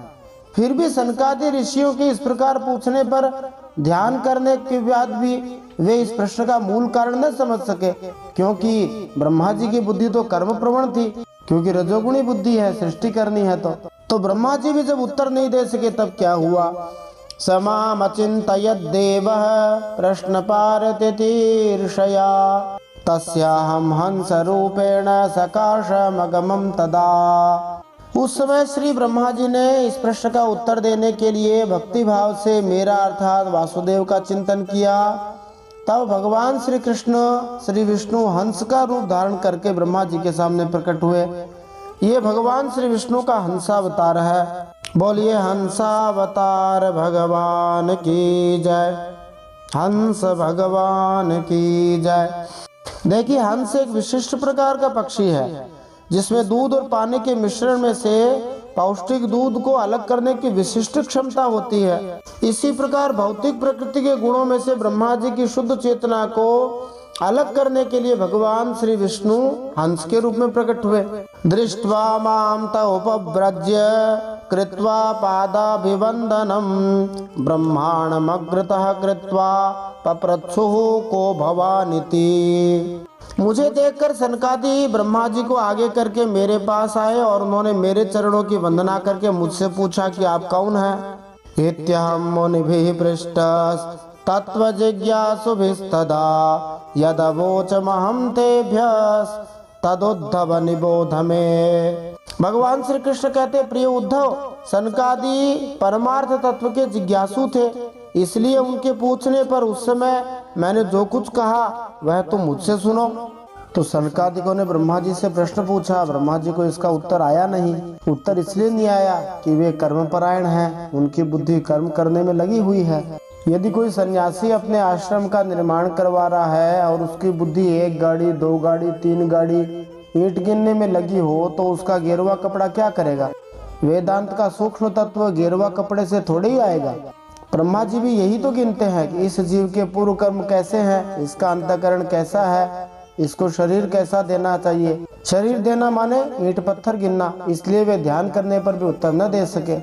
फिर भी सनकादि ऋषियों के इस प्रकार पूछने पर ध्यान करने के बाद भी वे इस प्रश्न का मूल कारण न समझ सके, क्योंकि ब्रह्मा जी की बुद्धि तो कर्म प्रवण थी, क्योंकि रजोगुणी बुद्धि है, सृष्टि करनी है। तो ब्रह्मा जी भी जब उत्तर नहीं दे सके तब क्या हुआ? समाम अचिंतयत देवः प्रश्न पारतितीर्षया तस्याहं हंस रूपेण सकाशमगमं तदा। उस समय श्री ब्रह्मा जी ने इस प्रश्न का उत्तर देने के लिए भक्ति भाव से मेरा अर्थात वासुदेव का चिंतन किया। तब भगवान श्री कृष्ण श्री विष्णु हंस का रूप धारण करके ब्रह्मा जी के सामने प्रकट हुए। ये भगवान श्री विष्णु का हंसावतार है। बोलिए हंसावतार भगवान की जय, हंस भगवान की जय। देखिए, हंस एक विशिष्ट प्रकार का पक्षी है जिसमें दूध और पानी के मिश्रण में से पौष्टिक दूध को अलग करने की विशिष्ट क्षमता होती है। इसी प्रकार भौतिक प्रकृति के गुणों में से ब्रह्मा जी की शुद्ध चेतना को अलग करने के लिए भगवान श्री विष्णु हंस के रूप में प्रकट हुए। दृष्ट्वा माम तोपव्रज्य कृत्वा पादाभिवंदनम ब्रह्मांडमग्रतः कृत्वा पप्रच्छुः को भवानिति। मुझे देखकर सनकादि ब्रह्मा जी को आगे करके मेरे पास आए और उन्होंने मेरे चरणों की वंदना करके मुझसे पूछा कि आप कौन हैं? इत्यहं मुनिभिः पृष्टः तत्व जिज्ञासुभिस्तदा यदवोचमहं तेभ्यः तदोद्धव निबोध में। भगवान श्री कृष्ण कहते, प्रिय उद्धव, सनकादि परमार्थ तत्व के जिज्ञासु थे, इसलिए उनके पूछने पर उस समय मैंने जो कुछ कहा वह तुम मुझसे सुनो। तो सनकादिकों ने ब्रह्मा जी से प्रश्न पूछा। ब्रह्मा जी को इसका उत्तर आया नहीं। उत्तर इसलिए नहीं आया कि वे कर्मपरायण हैं, उनकी बुद्धि कर्म करने में लगी हुई है। यदि कोई सन्यासी अपने आश्रम का निर्माण करवा रहा है और उसकी बुद्धि 1 गाड़ी 2 गाड़ी 3 गाड़ी ईंट गिनने में लगी हो, तो उसका गेरुआ कपड़ा क्या करेगा? वेदांत का सूक्ष्म तत्व गेरुआ कपड़े से थोड़े ही आएगा। ब्रह्मा जी भी यही तो गिनते हैं कि इस जीव के पूर्व कर्म कैसे हैं, इसका अंतःकरण कैसा है, इसको शरीर कैसा देना चाहिए। शरीर देना माने ईंट पत्थर गिनना, इसलिए वे ध्यान करने पर भी उत्तर न दे सके।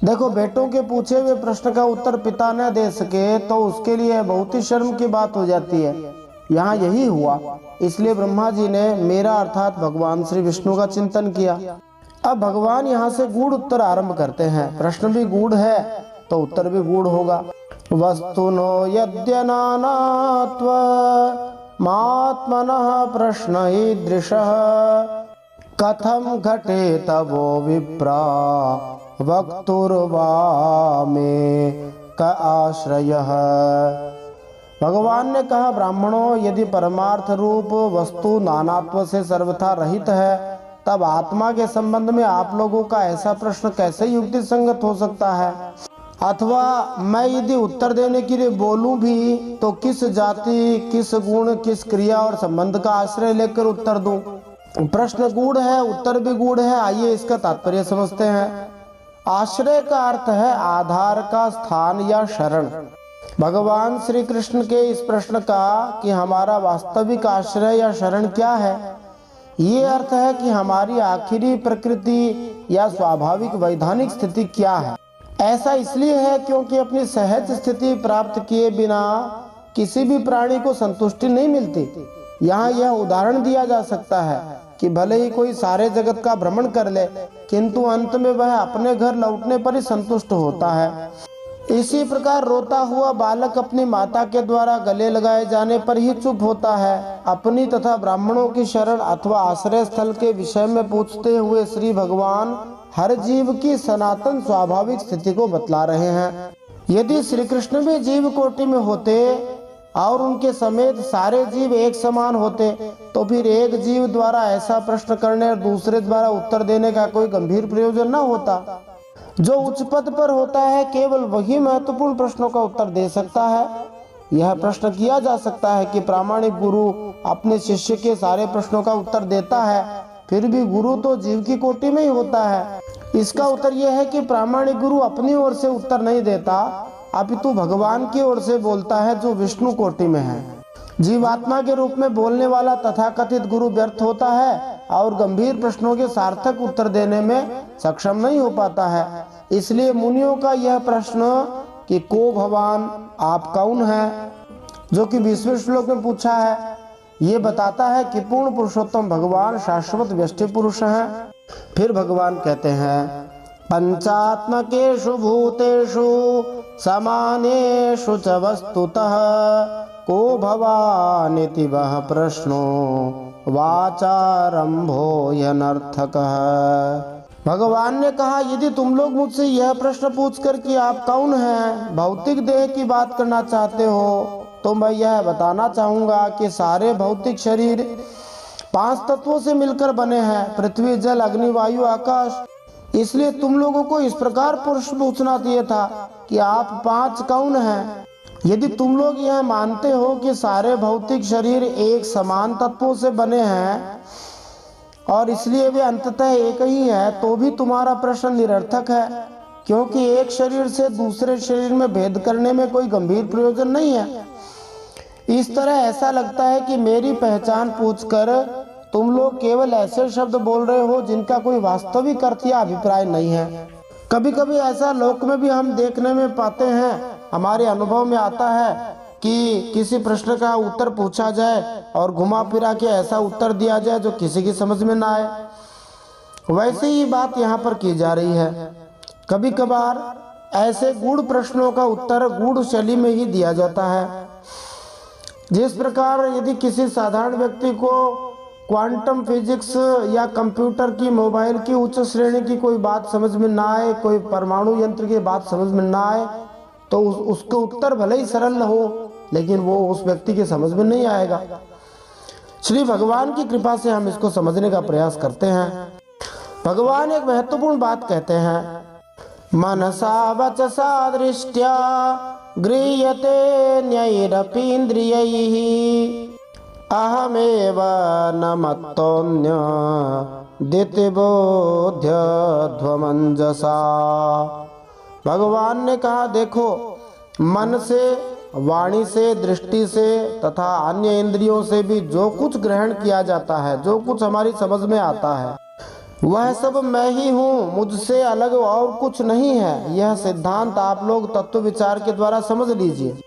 देखो, बेटों के पूछे हुए प्रश्न का उत्तर पिता न दे सके तो उसके लिए बहुत ही शर्म की बात हो जाती है। यहाँ यही हुआ, इसलिए ब्रह्मा जी ने मेरा अर्थात भगवान श्री विष्णु का चिंतन किया। अब भगवान यहाँ से गूढ़ उत्तर आरंभ करते हैं। प्रश्न भी गूढ़ है तो उत्तर भी गूढ़ होगा। वस्तुनो यद्य नानात्व मात्मनः प्रश्न ईदृशः कथम घटे तवो विप्रा वक्तुर्वा में का आश्रयः। भगवान ने कहा, ब्राह्मणों, यदि परमार्थ रूप वस्तु नानात्व से सर्वथा रहित है, तब आत्मा के संबंध में आप लोगों का ऐसा प्रश्न कैसे युक्ति संगत हो सकता है? अथवा मैं यदि उत्तर देने के लिए बोलूं भी तो किस जाति, किस गुण, किस क्रिया और संबंध का आश्रय लेकर उत्तर दूं? प्रश्न गूढ़ है, उत्तर भी गूढ़ है। आइए इसका तात्पर्य समझते हैं। आश्रय का अर्थ है आधार का स्थान या शरण। भगवान श्री कृष्ण के इस प्रश्न का कि हमारा वास्तविक आश्रय या शरण क्या है, ये अर्थ है कि हमारी आखिरी प्रकृति या स्वाभाविक वैधानिक स्थिति क्या है। ऐसा इसलिए है क्योंकि अपनी सहज स्थिति प्राप्त किए बिना किसी भी प्राणी को संतुष्टि नहीं मिलती। यहाँ यह उदाहरण दिया जा सकता है कि भले ही कोई सारे जगत का भ्रमण कर ले, किंतु अंत में वह अपने घर लौटने पर ही संतुष्ट होता है। इसी प्रकार रोता हुआ बालक अपनी माता के द्वारा गले लगाए जाने पर ही चुप होता है। अपनी तथा ब्राह्मणों की शरण अथवा आश्रय स्थल के विषय में पूछते हुए श्री भगवान हर जीव की सनातन स्वाभाविक स्थिति को बतला रहे हैं। यदि श्री कृष्ण भी जीव कोटि में होते और उनके समेत सारे जीव एक समान होते, तो फिर एक जीव द्वारा ऐसा प्रश्न करने और दूसरे द्वारा उत्तर देने का कोई गंभीर प्रयोजन न होता। जो उच्च पद पर होता है केवल वही महत्वपूर्ण प्रश्नों का उत्तर दे सकता है। यह प्रश्न किया जा सकता है कि प्रामाणिक गुरु अपने शिष्य के सारे प्रश्नों का उत्तर देता है, फिर भी गुरु तो जीव की कोटि में ही होता है। इसका उत्तर यह है कि प्रामाणिक गुरु अपनी ओर से उत्तर नहीं देता, अपितु भगवान की ओर से बोलता है जो विष्णु कोटि में है। जीवात्मा के रूप में बोलने वाला तथाकथित गुरु व्यर्थ होता है और गंभीर प्रश्नों के सार्थक उत्तर देने में सक्षम नहीं हो पाता है। इसलिए मुनियों का यह प्रश्न कि को भगवान, आप कौन हैं, जो कि 20वें श्लोक में पूछा है, ये बताता है कि पूर्ण पुरुषोत्तम भगवान शाश्वत व्यष्टि पुरुष हैं। फिर भगवान कहते हैं, पंचात्मकेषु भूतेषु समानेषु च वस्तुतः को भवानिति वह प्रश्नो वाचारंभो यनर्थकः। भगवान ने कहा, यदि तुम लोग मुझसे यह प्रश्न पूछकर कि आप कौन हैं, भौतिक देह की बात करना चाहते हो, तो मैं यह बताना चाहूंगा कि सारे भौतिक शरीर 5 तत्वों से मिलकर बने हैं, पृथ्वी, जल, अग्नि, वायु, आकाश। इसलिए तुम लोगों को इस प्रकार प्रश्न पूछना चाहिए था कि आप 5 कौन हैं। यदि तुम लोग यह मानते हो कि सारे भौतिक शरीर एक समान तत्वों से बने हैं और इसलिए वे अंततः एक ही है, तो भी तुम्हारा प्रश्न निरर्थक है, क्योंकि एक शरीर से दूसरे शरीर में भेद करने में कोई गंभीर प्रयोजन नहीं है। इस तरह ऐसा लगता है कि मेरी पहचान पूछकर तुम लोग केवल ऐसे शब्द बोल रहे हो जिनका कोई वास्तविक अर्थ या अभिप्राय नहीं है। कभी कभी ऐसा लोक में भी हम देखने में पाते हैं, हमारे अनुभव में आता है कि किसी प्रश्न का उत्तर पूछा जाए और घुमा फिरा के ऐसा उत्तर दिया जाए जो किसी की समझ में ना आए। वैसे ही बात यहाँ पर की जा रही है। कभी कभार ऐसे गूढ़ प्रश्नों का उत्तर गूढ़ शैली में ही दिया जाता है। जिस प्रकार यदि किसी साधारण व्यक्ति को क्वांटम फिजिक्स या कंप्यूटर की, मोबाइल की उच्च श्रेणी की कोई बात समझ में ना आए, कोई परमाणु यंत्र की बात समझ में ना आए, तो उसका उत्तर भले ही सरल हो, लेकिन वो उस व्यक्ति के समझ में नहीं आएगा। श्री भगवान की कृपा से हम इसको समझने का प्रयास करते हैं। भगवान एक महत्वपूर्ण बात कहते हैं, मनसा वचसा दृष्ट्या गृह्यते न्यैरपीन्द्रियैः अहमेव न मत्तोऽन्य दितिबोध्यध्वमंजसा। भगवान ने कहा, देखो, मन से, वाणी से, दृष्टि से तथा अन्य इंद्रियों से भी जो कुछ ग्रहण किया जाता है, जो कुछ हमारी समझ में आता है, वह सब मैं ही हूँ, मुझसे अलग और कुछ नहीं है। यह सिद्धांत आप लोग तत्व विचार के द्वारा समझ लीजिए।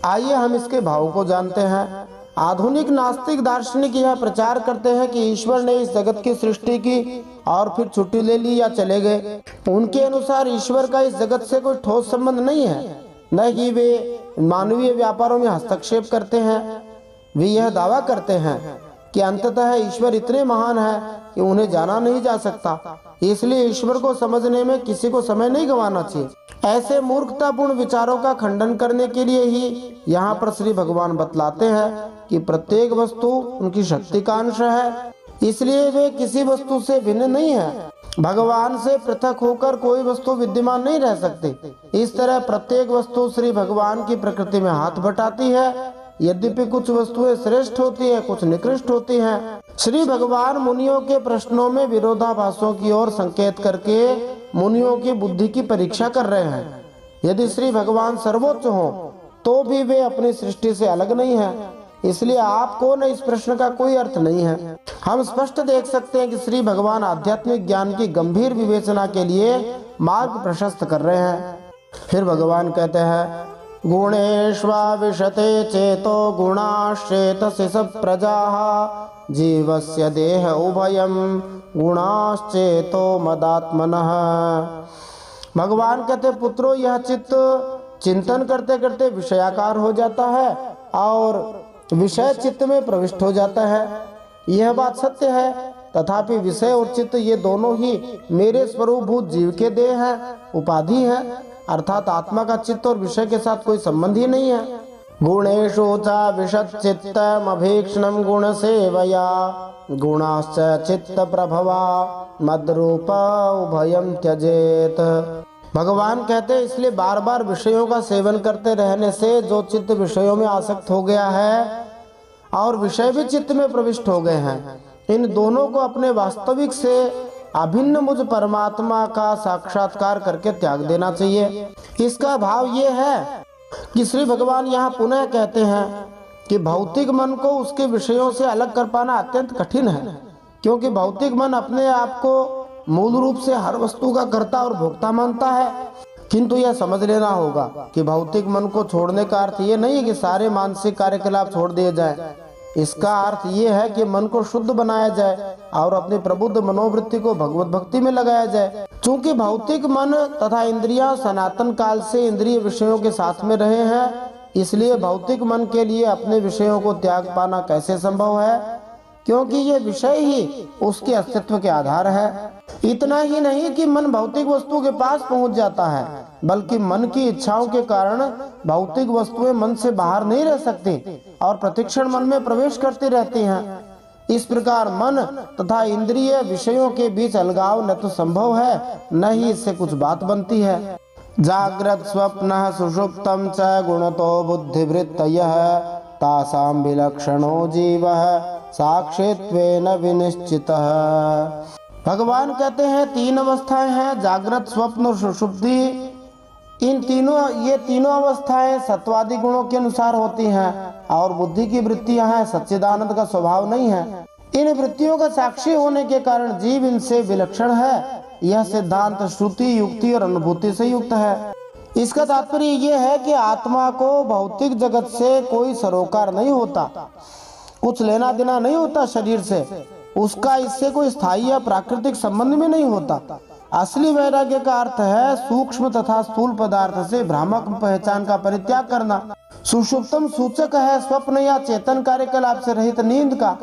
आइए हम इसके भाव को जानते हैं। आधुनिक नास्तिक दार्शनिक यह प्रचार करते हैं कि ईश्वर ने इस जगत की सृष्टि की और फिर छुट्टी ले ली या चले गए। उनके अनुसार ईश्वर का इस जगत से कोई ठोस संबंध नहीं है, न कि वे मानवीय व्यापारों में हस्तक्षेप करते हैं। वे यह दावा करते हैं कि अंततः ईश्वर इतने महान है कि उन्हें जाना नहीं जा सकता, इसलिए ईश्वर को समझने में किसी को समय नहीं गंवाना चाहिए। ऐसे मूर्खतापूर्ण विचारों का खंडन करने के लिए ही यहाँ पर श्री भगवान बतलाते हैं कि प्रत्येक वस्तु उनकी शक्ति का अंश है, इसलिए वे किसी वस्तु से भिन्न नहीं है। भगवान से पृथक होकर कोई वस्तु विद्यमान नहीं रह सकती। इस तरह प्रत्येक वस्तु श्री भगवान की प्रकृति में हाथ बटाती है। यद्यपि कुछ वस्तुएं श्रेष्ठ होती है, कुछ निकृष्ट होती हैं। श्री भगवान मुनियों के प्रश्नों में विरोधाभासों की ओर संकेत करके मुनियों की बुद्धि की परीक्षा कर रहे हैं। यदि श्री भगवान सर्वोच्च हो तो भी वे अपनी सृष्टि से अलग नहीं हैं, इसलिए आपको न इस प्रश्न का कोई अर्थ नहीं है। हम स्पष्ट देख सकते हैं कि श्री भगवान आध्यात्मिक ज्ञान की गंभीर विवेचना के लिए मार्ग प्रशस्त कर रहे हैं। फिर भगवान कहते हैं, गुणेष्वाविशते चेतो गुणाश्चेतसि प्रजाः जीवस्य देह उभयं गुणाश्चेतो मदात्मनः। भगवान कहते, पुत्रो, यह चित्त चिंतन करते करते विषयाकार हो जाता है और विषय चित्त में प्रविष्ट हो जाता है। यह बात सत्य है, तथापि विषय और चित्त ये दोनों ही मेरे स्वरूपभूत जीव के देह हैं, उपाधि है, अर्थात आत्मा का चित्त और विषय के साथ कोई संबंध ही नहीं है। गुणेषु च विषच्चित्तमभीक्ष्णं गुण सेवया गुणाश्च चित्त प्रभवा मद्रूप उभयं त्यजेत। भगवान कहते हैं, इसलिए बार बार विषयों का सेवन करते रहने से जो चित्त विषयों में आसक्त हो गया है और विषय भी चित्त में प्रविष्ट हो गए हैं, इन दोनों को अपने वास्तविक से अभिन्न मुझ परमात्मा का साक्षात्कार करके त्याग देना चाहिए। इसका भाव ये है कि श्री भगवान यहाँ पुनः कहते हैं कि भौतिक मन को उसके विषयों से अलग कर पाना अत्यंत कठिन है, क्योंकि भौतिक मन अपने आप को मूल रूप से हर वस्तु का कर्ता और भोक्ता मानता है। किंतु यह समझ लेना होगा कि भौतिक मन को छोड़ने का अर्थ ये नहीं है कि सारे मानसिक कार्यकलाप छोड़ दिए जाएं। इसका अर्थ ये है कि मन को शुद्ध बनाया जाए और अपनी प्रबुद्ध मनोवृत्ति को भगवत भक्ति में लगाया जाए। चूंकि भौतिक मन तथा इंद्रियां सनातन काल से इंद्रिय विषयों के साथ में रहे हैं, इसलिए भौतिक मन के लिए अपने विषयों को त्याग पाना कैसे संभव है, क्योंकि ये विषय ही उसके अस्तित्व के आधार है। इतना ही नहीं कि मन भौतिक वस्तु के पास पहुंच जाता है, बल्कि मन की इच्छाओं के कारण भौतिक वस्तुएं मन से बाहर नहीं रह सकती और प्रतिक्षण मन में प्रवेश करती रहती हैं। इस प्रकार मन तथा इंद्रिय विषयों के बीच अलगाव न तो संभव है, न ही इससे कुछ बात बनती है। जागृत स्वप्न सुषुप्तम च गुणतो बुद्धिवृत्तयः तासां विलक्षणो जीवः साक्षित्वेन विनिश्चितः। भगवान कहते हैं, तीन अवस्थाएं हैं, जागृत, स्वप्न और सुषुप्ति। ये तीनों अवस्थाएं सत्वादी गुणों के अनुसार होती हैं और बुद्धि की वृत्तियां हैं, सच्चिदानंद का स्वभाव नहीं है। इन वृत्तियों का साक्षी होने के कारण जीव इनसे विलक्षण है। यह सिद्धांत श्रुति, युक्ति और अनुभूति से युक्त है। इसका तात्पर्य यह है कि आत्मा को भौतिक जगत से कोई सरोकार नहीं होता, कुछ लेना देना नहीं होता शरीर से, उसका इससे कोई स्थायी या प्राकृतिक संबंध में नहीं होता। असली वैराग्य का अर्थ है सूक्ष्म तथा स्थूल पदार्थ से भ्रामक पहचान का परित्याग करना। सुषुप्तम सूचक है स्वप्न या चेतन कार्यकलाप से रहित नींद का।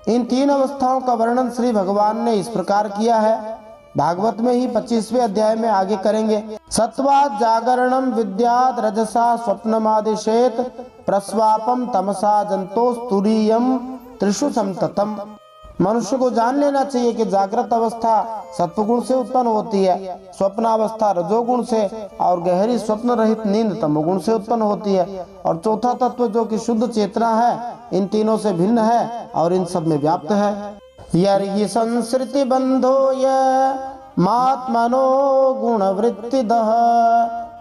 इन तीन अवस्थाओं का वर्णन श्री भगवान ने इस प्रकार किया है, भागवत में ही 25वें अध्याय में आगे करेंगे। सत्वात् जागरणम विद्यात् रजसा स्वप्नमादिशेत प्रस्वापम तमसा जंतोस्तुरीयम त्रिषु समततम। मनुष्य को जान लेना चाहिए कि जागृत अवस्था सत्वगुण से उत्पन्न होती है, स्वप्नावस्था रजोगुण से और गहरी स्वप्न रहित नींद तमोगुण से उत्पन्न होती है, और चौथा तत्व जो कि शुद्ध चेतना है इन तीनों से भिन्न है और इन सब में व्याप्त है। यर्हि संसृति बंधो य मात्मनो गुण वृत्तिदः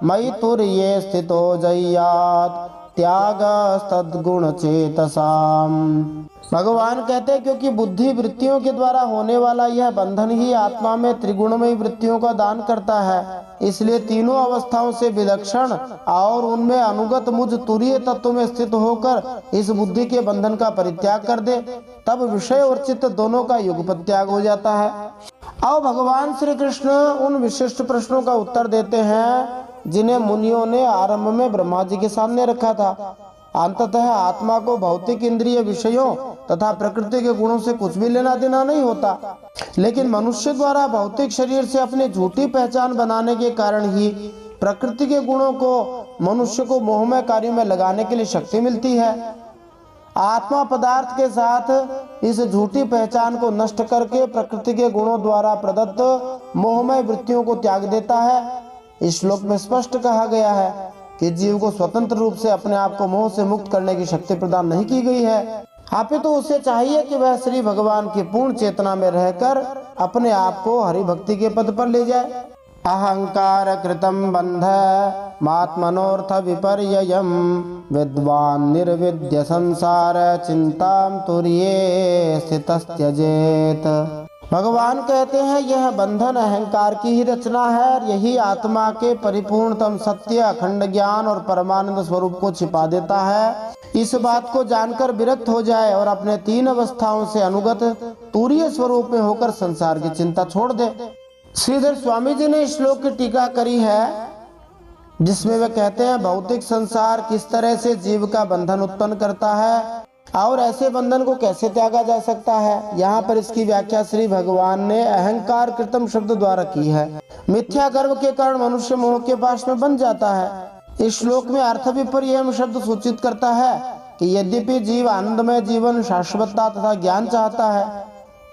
मयि तुर्ये स्थितो जय्यात् त्यागस्तद्गुण चेतसाम। भगवान कहते हैं क्योंकि बुद्धि वृत्तियों के द्वारा होने वाला यह बंधन ही आत्मा में त्रिगुणमयी वृत्तियों का दान करता है, इसलिए तीनों अवस्थाओं से विलक्षण और उनमें अनुगत मुझ तुरीय तत्व में स्थित होकर इस बुद्धि के बंधन का परित्याग कर दे, तब विषय और चित्त दोनों का युगपत त्याग हो जाता है। और भगवान श्री कृष्ण उन विशिष्ट प्रश्नों का उत्तर देते हैं जिन्हें मुनियों ने आरंभ में ब्रह्मा जी के सामने रखा था। अंततः आत्मा को भौतिक इंद्रिय विषयों तथा प्रकृति के गुणों से कुछ भी लेना देना नहीं होता, लेकिन मनुष्य द्वारा भौतिक शरीर से अपनी झूठी पहचान बनाने के कारण ही प्रकृति के गुणों को मनुष्य को मोहमय कार्यों में लगाने के लिए शक्ति मिलती है। आत्मा पदार्थ के साथ इस झूठी पहचान को नष्ट करके प्रकृति के गुणों द्वारा प्रदत्त मोहमय वृत्तियों को त्याग देता है। इस श्लोक में स्पष्ट कहा गया है कि जीव को स्वतंत्र रूप से अपने आप को मोह से मुक्त करने की शक्ति प्रदान नहीं की गई है, अपितु तो उसे चाहिए कि वह श्री भगवान की पूर्ण चेतना में रहकर अपने आप को हरि भक्ति के पद पर ले जाए। अहंकार कृतम बंध मात्मनोर्थ विपर्ययम विद्वान निर्विद्य संसार चिंताम तुर्ये स्थितस्त्यजेत। भगवान कहते हैं यह बंधन अहंकार की ही रचना है और यही आत्मा के परिपूर्णतम सत्य, अखंड ज्ञान और परमानंद स्वरूप को छिपा देता है। इस बात को जानकर विरक्त हो जाए और अपने तीन अवस्थाओं से अनुगत तुरीय स्वरूप में होकर संसार की चिंता छोड़ दे। श्रीधर स्वामी जी ने इस श्लोक की टीका करी है जिसमें वे कहते हैं भौतिक संसार किस तरह से जीव का बंधन उत्पन्न करता है और ऐसे बंधन को कैसे त्यागा जा सकता है। यहाँ पर इसकी व्याख्या श्री भगवान ने अहंकार कृतम शब्द द्वारा की है। मिथ्या गर्व के कारण मनुष्य मोह के पास में बन जाता है। इस श्लोक में अर्थ विपर्यय शब्द सूचित करता है कि यद्यपि जीव आनंदमय जीवन, शाश्वतता तथा ज्ञान चाहता है,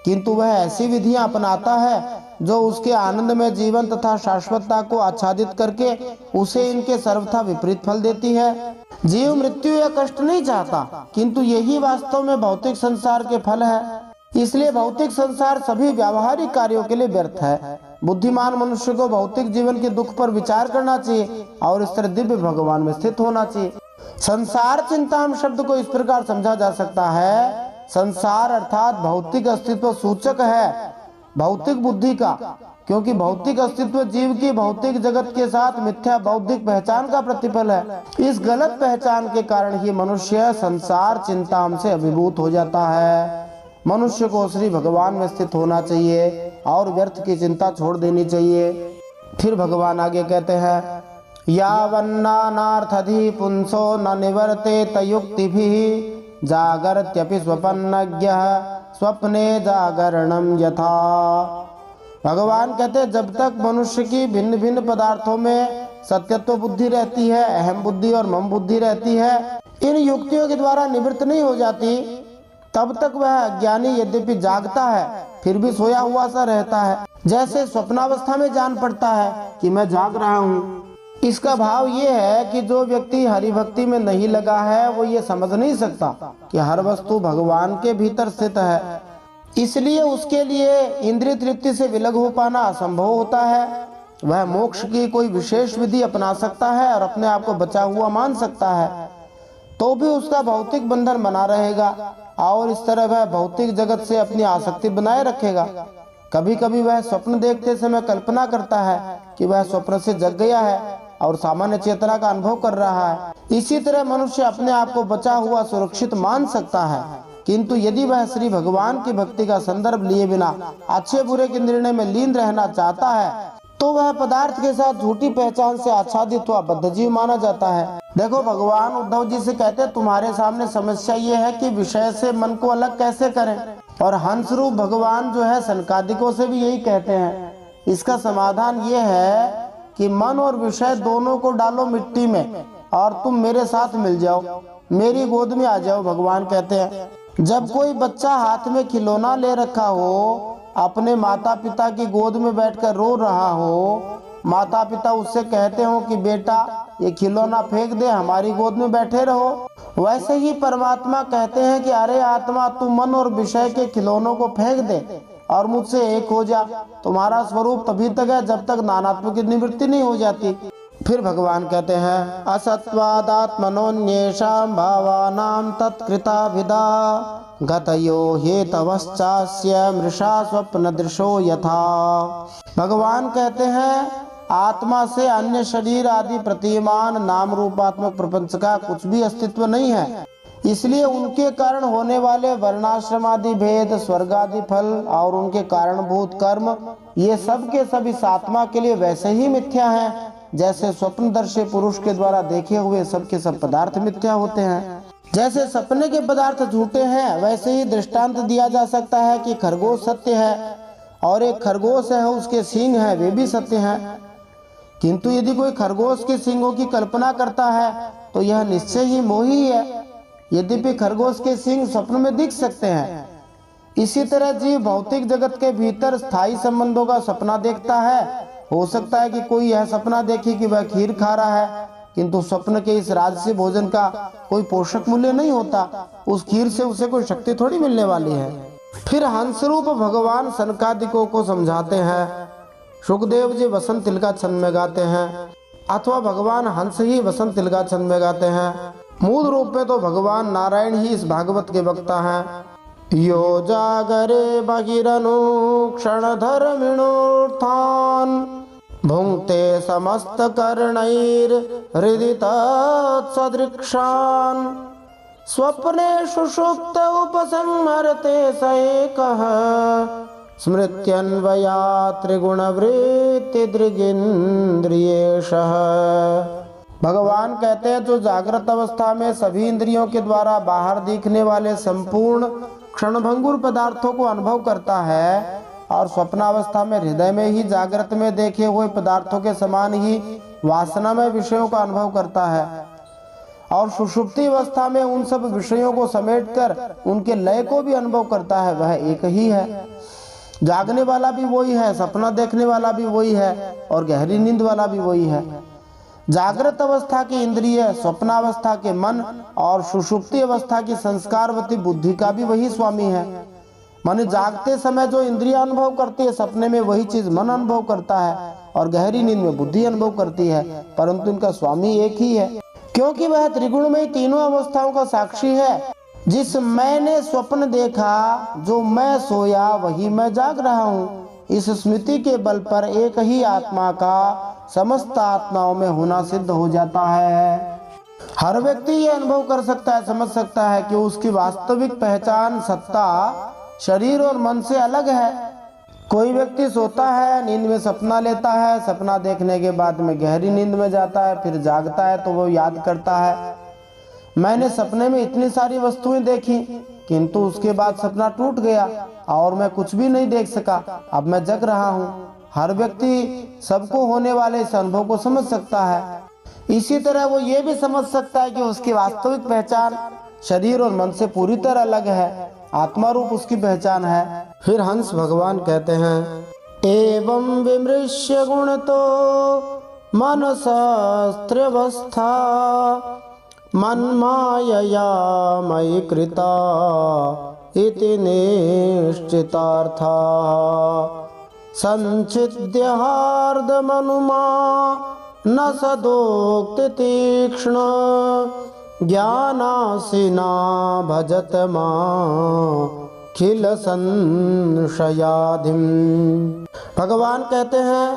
किंतु वह ऐसी विधियां अपनाता है जो उसके आनंदमय जीवन तथा शाश्वतता को आच्छादित करके उसे इनके सर्वथा विपरीत फल देती है। जीव मृत्यु या कष्ट नहीं चाहता, किंतु यही वास्तव में भौतिक संसार के फल है। इसलिए भौतिक संसार सभी व्यावहारिक कार्यों के लिए व्यर्थ है। बुद्धिमान मनुष्य को भौतिक जीवन के दुख पर विचार करना चाहिए और इस तरह दिव्य भगवान में स्थित होना चाहिए। संसार चिंताम शब्द को इस प्रकार समझा जा सकता है, संसार अर्थात भौतिक अस्तित्व सूचक है भौतिक बुद्धि का, क्योंकि भौतिक अस्तित्व जीव की भौतिक जगत के साथ मिथ्या बौद्धिक पहचान का प्रतिफल है। इस गलत पहचान के कारण ही मनुष्य संसार चिंताम से अभिभूत हो जाता है। मनुष्य को श्री भगवान में स्थित होना चाहिए और व्यर्थ की चिंता छोड़ देनी चाहिए। फिर भगवान आगे कहते हैं यावन्नानार्थधि पुंसो न निवर्तेत युक्तिभिः जागर्त्यपि स्वपन्नज्ञः स्वप्ने जागरणम यथा। भगवान कहते हैं जब तक मनुष्य की भिन्न भिन्न पदार्थों में सत्यत्व बुद्धि रहती है, अहम बुद्धि और मम बुद्धि रहती है, इन युक्तियों के द्वारा निवृत्त नहीं हो जाती, तब तक वह अज्ञानी यद्यपि जागता है फिर भी सोया हुआ सा रहता है। जैसे स्वप्नावस्था में जान पड़ता है कि मैं जाग रहा हूँ। इसका भाव ये है कि जो व्यक्ति हरि भक्ति में नहीं लगा है वो ये समझ नहीं सकता कि हर वस्तु भगवान के भीतर स्थित है, इसलिए उसके लिए इंद्रिय तृप्ति से विलग हो पाना असंभव होता है। वह मोक्ष की कोई विशेष विधि अपना सकता है और अपने आप को बचा हुआ मान सकता है, तो भी उसका भौतिक बंधन बना रहेगा और इस तरह वह भौतिक जगत से अपनी आसक्ति बनाए रखेगा। कभी कभी वह स्वप्न देखते समय कल्पना करता है कि वह स्वप्न से जग गया है और सामान्य चेतना का अनुभव कर रहा है। इसी तरह मनुष्य अपने आप को बचा हुआ सुरक्षित मान सकता है, किंतु यदि वह श्री भगवान की भक्ति का संदर्भ लिए बिना अच्छे बुरे के निर्णय में लीन रहना चाहता है तो वह पदार्थ के साथ झूठी पहचान से आच्छादित हुआ बद्धजीव माना जाता है। देखो, भगवान उद्धव जी से कहते हैं तुम्हारे सामने समस्या ये है कि विषय से मन को अलग कैसे करें। और हंस रूप भगवान जो है सनकादिकों से भी यही कहते हैं। इसका समाधान ये है कि मन और विषय दोनों को डालो मिट्टी में और तुम मेरे साथ मिल जाओ, मेरी गोद में आ जाओ। भगवान कहते हैं जब कोई बच्चा हाथ में खिलौना ले रखा हो, अपने माता पिता की गोद में बैठकर रो रहा हो, माता पिता उससे कहते हो कि बेटा ये खिलौना फेंक दे, हमारी गोद में बैठे रहो, वैसे ही परमात्मा कहते हैं कि अरे आत्मा, तू मन और विषय के खिलौनों को फेंक दे और मुझसे एक हो जा। तुम्हारा स्वरूप तभी तक है जब तक नानात्व की निवृत्ति नहीं हो जाती। फिर भगवान कहते हैं असत्वादात्मनोन्येषां भावानां तत्कृताभिधा गतयो हेतवश्चास्य मृषा स्वप्न दृशो यथा। भगवान कहते हैं आत्मा से अन्य शरीर आदि प्रतिमान नाम रूपात्मक प्रपंच का कुछ भी अस्तित्व नहीं है, इसलिए उनके कारण होने वाले वर्णाश्रम आदि भेद, स्वर्ग आदि फल और उनके कारणभूत कर्म, ये सब के सब इस आत्मा के लिए वैसे ही मिथ्या हैं जैसे स्वप्नदर्शी पुरुष के द्वारा देखे हुए सब के सब पदार्थ मिथ्या होते हैं। जैसे सपने के पदार्थ झूठे हैं, वैसे ही दृष्टांत दिया जा सकता है कि खरगोश सत्य है और एक खरगोश है उसके सींग है, वे भी सत्य हैं। किंतु यदि कोई खरगोश के सींगों की कल्पना करता है तो यह निश्चय ही मोही है, यद्यपि खरगोश के सींग स्वप्न में दिख सकते हैं। इसी तरह जीव भौतिक जगत के भीतर स्थायी संबंधों का सपना देखता है। हो सकता है कि कोई यह सपना देखे कि वह खीर खा रहा है, किंतु स्वप्न के इस राजसी भोजन का कोई पोषक मूल्य नहीं होता, उस खीर से उसे कोई शक्ति थोड़ी मिलने वाली है। फिर हंसरूप भगवान सनकादिकों को समझाते हैं। सुखदेव जी वसंत तिलका छंद में गाते हैं, अथवा भगवान हंस ही वसंत तिलका छंद में गाते हैं। मूल रूप में तो भगवान नारायण ही इस भागवत के वक्ता हैं। यो जागरे बहिरनु क्षण धर्मिणोत्थान भुंक्ते समस्त कर्णैर हृदि तत्सदृक्षान् स्वप्ने सुषुप्त उपसंहरते स एकः स्मृत्यन्वया त्रिगुणवृत्ति दृगिन्द्रियेशः। भगवान कहते हैं जो जागृत अवस्था में सभी इंद्रियों के द्वारा बाहर दिखने वाले संपूर्ण क्षणभंगुर पदार्थों को अनुभव करता है और स्वप्नावस्था में हृदय में ही जागृत में देखे हुए पदार्थों के समान ही वासना में विषयों का अनुभव करता है और सुषुप्ति अवस्था में उन सब विषयों को समेटकर उनके लय को भी अनुभव करता है, वह एक ही है। जागने वाला भी वही है, सपना देखने वाला भी वही है और गहरी नींद वाला भी वही है। जागृत अवस्था की इंद्रिय, स्वप्नावस्था के मन और सुषुप्ति अवस्था की संस्कारवती बुद्धि का भी वही स्वामी है। माने जागते समय जो इंद्रिया अनुभव करती है, सपने में वही चीज मन अनुभव करता है और गहरी नींद में बुद्धि अनुभव करती है, परंतु इनका स्वामी एक ही है, क्योंकि वह त्रिगुण में तीनों अवस्थाओं का साक्षी है। जिस मैंने स्वप्न देखा, जो मैं सोया वही मैं जाग रहा हूँ। इस स्मृति के बल पर एक ही आत्मा का समस्त आत्माओं में होना सिद्ध हो जाता है। हर व्यक्ति ये अनुभव कर सकता है, समझ सकता है कि उसकी वास्तविक पहचान सत्ता शरीर और मन से अलग है। कोई व्यक्ति सोता है, नींद में सपना लेता है, सपना देखने के बाद में गहरी नींद में जाता है, फिर जागता है तो वो याद करता है मैंने सपने में इतनी सारी वस्तुएं देखी, किंतु उसके बाद सपना टूट गया और मैं कुछ भी नहीं देख सका, अब मैं जग रहा हूँ। हर व्यक्ति सबको होने वाले इस अनुभव को समझ सकता है। इसी तरह वो ये भी समझ सकता है कि उसकी वास्तविक पहचान शरीर और मन से पूरी तरह अलग है, आत्मा रूप उसकी पहचान है। फिर हंस भगवान कहते हैं एवं विमृश्य गुण तो मनसस्त्र्यवस्था मन्मायया मयि कृता इति निश्चितार्था संचिद्य हार्दमनुमा न सदोक्ति तीक्ष्ण ज्ञानासिना भजत माखिल संशयाधिम। भगवान कहते हैं